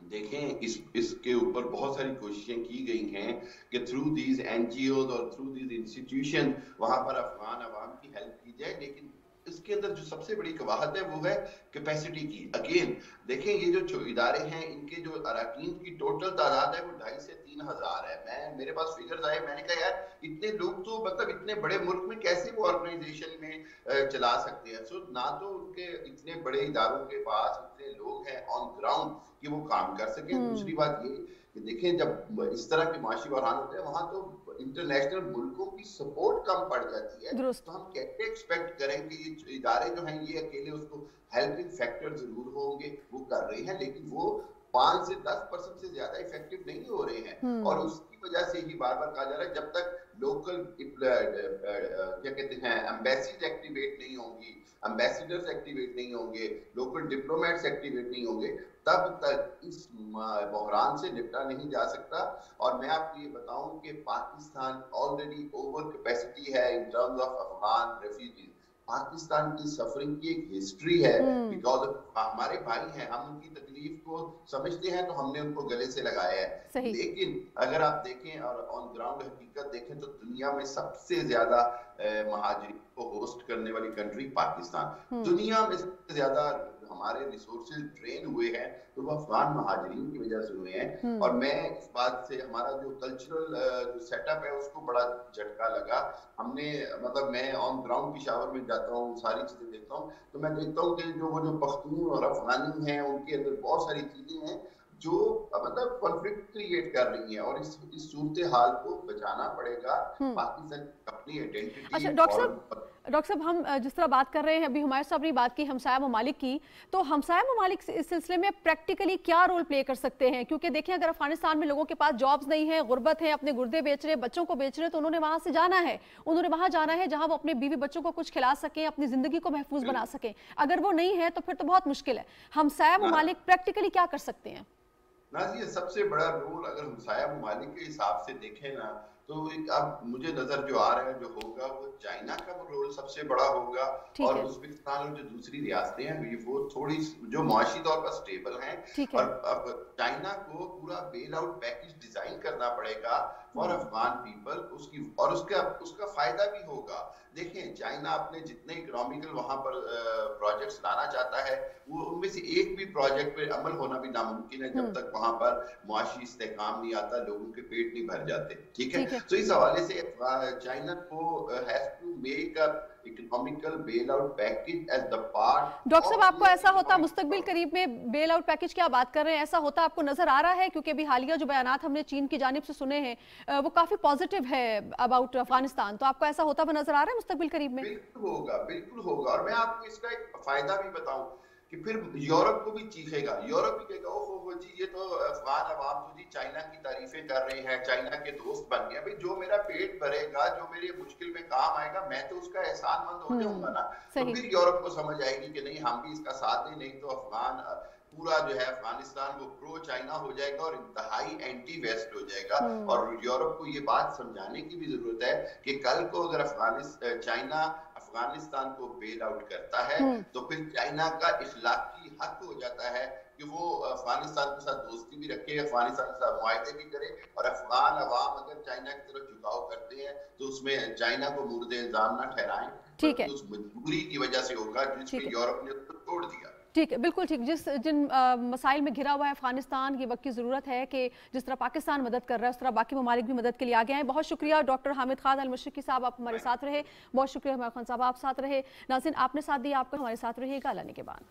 देखें, इसके ऊपर बहुत सारी कोशिशें की गई हैं कि थ्रू दीज NGOs और थ्रू दीज इंस्टीट्यूशन वहां पर अफगान अवाम की हेल्प की जाए, लेकिन इसके अंदर जो सबसे बड़ी कवाहत है वो है कैपेसिटी की। अगेन देखें, ये जो इदारे हैं, इनके जो अरकान की टोटल तादाद है वो 2,500 से 3,000 है। मेरे पास फिगर्स आए, मैंने कहा यार इतने लोग तो मतलब इतने बड़े मुल्क में कैसे वो ऑर्गेनाइजेशन में चला सकते हैं। सो ना तो उनके इतने बड़े इदारों के पास इतने लोग हैं ऑन ग्राउंड कि वो काम कर सकें। दूसरी बात ये कि देखें, जब इस तरह के माशी बहरान होते हैं वहां तो इंटरनेशनल मुल्कों की सपोर्ट कम पड़ जाती है, तो हम कैसे एक्सपेक्ट करें कि ये इदारे जो हैं ये अकेले उसको हेल्पिंग फैक्टर जरूर होंगे, वो कर रहे हैं, लेकिन वो 5 से 10% से ज्यादा इफेक्टिव नहीं हो रहे हैं। और उसकी वजह से ही बार बार कहा जा रहा है जब तक लोकल क्या कहते हैं एम्बेसीज एक्टिवेट नहीं होंगी, एम्बेसडर्स एक्टिवेट नहीं होंगे, लोकल डिप्लोमेट्स एक्टिवेट नहीं होंगे, तब तक इस बहरान से निपटा नहीं जा सकता। और मैं आपको ये बताऊं कि पाकिस्तान ऑलरेडी ओवर कैपेसिटी है in terms of Afghan refugees. Pakistan की सफरिंग की एक हिस्ट्री है, बिकॉज हमारे भाई हैं, हम उनकी तकलीफ को समझते हैं तो हमने उनको गले से लगाया है। लेकिन अगर आप देखें और ऑन ग्राउंड हकीकत देखें तो दुनिया में सबसे ज्यादा महाजिरीन को होस्ट करने वाली कंट्री पाकिस्तान। दुनिया में सबसे ज्यादा हमारे रिसोर्सेज ड्रेन हुए हैं तो वो अफगान महाजिरीन की वजह से हुए हैं। और मैं इस बात से हमारा जो कल्चरल जो सेटअप है उसको बड़ा झटका लगा। हमने मतलब मैं ऑन ग्राउंड पेशावर में जाता हूँ, सारी चीजें देखता हूँ, तो मैं देखता हूँ कि जो पख्तून और अफगानी हैं उनके अंदर बहुत सारी चीजें हैं जो मतलब कॉन्फ्लिक्ट क्रिएट कर रही हैं, और इस सूरत हाल को बचाना पड़ेगा। पाकिस्तान अपनी आइडेंटिटी। अच्छा डॉक्टर साहब, हम जिस तरह बात कर रहे हैं, अभी हुमायूं साहब ने बात की हमसाया ममालिक की, तो हमसाया ममालिक इस सिलसिले में प्रैक्टिकली क्या रोल प्ले कर सकते हैं? क्योंकि देखें, अगर अफगानिस्तान में लोगों के पास जॉब्स नहीं है, गुर्बत है, अपने गुर्दे बेच रहे, बच्चों को बेच रहे, तो उन्होंने वहां से जाना है, उन्होंने वहां जाना है जहां वो अपने बीवी बच्चों को कुछ खिला सकें, अपनी जिंदगी को महफूज बना सकें। अगर वो नहीं है तो फिर तो बहुत मुश्किल है। हमसाया ममालिक प्रैक्टिकली क्या कर सकते हैं? नाज़िया, सबसे बड़ा रोल अगर हमसाया ममालिक के हिसाब से देखें ना, तो अब मुझे नजर जो आ रहा है जो होगा वो चाइना का रोल सबसे बड़ा होगा, और उज़्बेकिस्तान और जो दूसरी रियासतें हैं वो थोड़ी जो माशी तौर पर स्टेबल हैं। और अब चाइना को पूरा बेल आउट पैकेज डिजाइन करना पड़ेगा फॉर अफगान पीपल, उसका फायदा भी होगा। देखें, चाइना अपने जितने इकोनॉमिकल वहां पर प्रोजेक्ट्स लाना चाहता है, वो उनमें से एक भी प्रोजेक्ट पे अमल होना भी नामुमकिन है जब तक वहां पर मुआशी इस्तेहकाम नहीं आता, लोगों के पेट नहीं भर जाते। ठीक है, तो इस हवाले से चाइना को has to make a economical bail out package as the part. Doctor साहब, आपको ऐसा होता मुस्तकबिल करीब में बेल आउट पैकेज की आप बात कर रहे हैं, ऐसा होता आपको नजर आ रहा है? क्योंकि अभी हालिया जो बयानात हमने चीन की जानिब से सुने हैं वो काफी पॉजिटिव है अबाउट अफगानिस्तान, तो आपको ऐसा होता हुआ नजर आ रहा है मुस्तकबिल करीब में? बिल्कुल होगा। और मैं आपको इसका एक फायदा भी बताऊं कि फिर यूरोप को भी चीखेगा, यूरोप भी कहेगा ओहो जी, ये तो अफगान अवाम तो जी चाइना की तारीफें कर रहे हैं, चाइना के दोस्त बन गए। भाई, जो मेरा पेट भरेगा, जो मेरी मुश्किल में काम आएगा, मैं तो उसका एहसानमंद हो जाऊंगा ना। तो फिर यूरोप को समझ आएगी कि नहीं, हम भी इसका साथ दें, नहीं तो अफगान पूरा जो है अफगानिस्तान वो प्रो चाइना हो जाएगा और इंतहाई एंटी वेस्ट हो जाएगा। और यूरोप को ये बात समझाने की भी जरूरत है कि कल को अगर चाइना अफगानिस्तान को बेल आउट करता है तो फिर चाइना का इखलाकी हक हो जाता है कि वो अफगानिस्तान के साथ दोस्ती भी रखे, अफगानिस्तान के साथ मुआहदे भी करे। और अफगान अवाम अगर चाइना की तरफ झुकाव करते हैं तो उसमें चाइना को मुर्द इल्जाम न ठहराएं, ठीक है, उस मजबूरी की वजह से होगा जिसमें यूरोप ने उसको तोड़ दिया। ठीक है, बिल्कुल ठीक। जिन मसाइल में घिरा हुआ है अफगानिस्तान, ये वक्त की ज़रूरत है कि जिस तरह पाकिस्तान मदद कर रहा है उस तरह बाकी ममालिक भी मदद के लिए आगे आए। बहुत शुक्रिया डॉक्टर हामिद खान अल मशरिकी साहब, आप हमारे साथ रहे। बहुत शुक्रिया हुमायूं खान साहब, आप साथ रहे। नाज़रीन, आपने साथ दिया, आपको हमारे साथ रहिएगा। अल्लाह ने के बाद।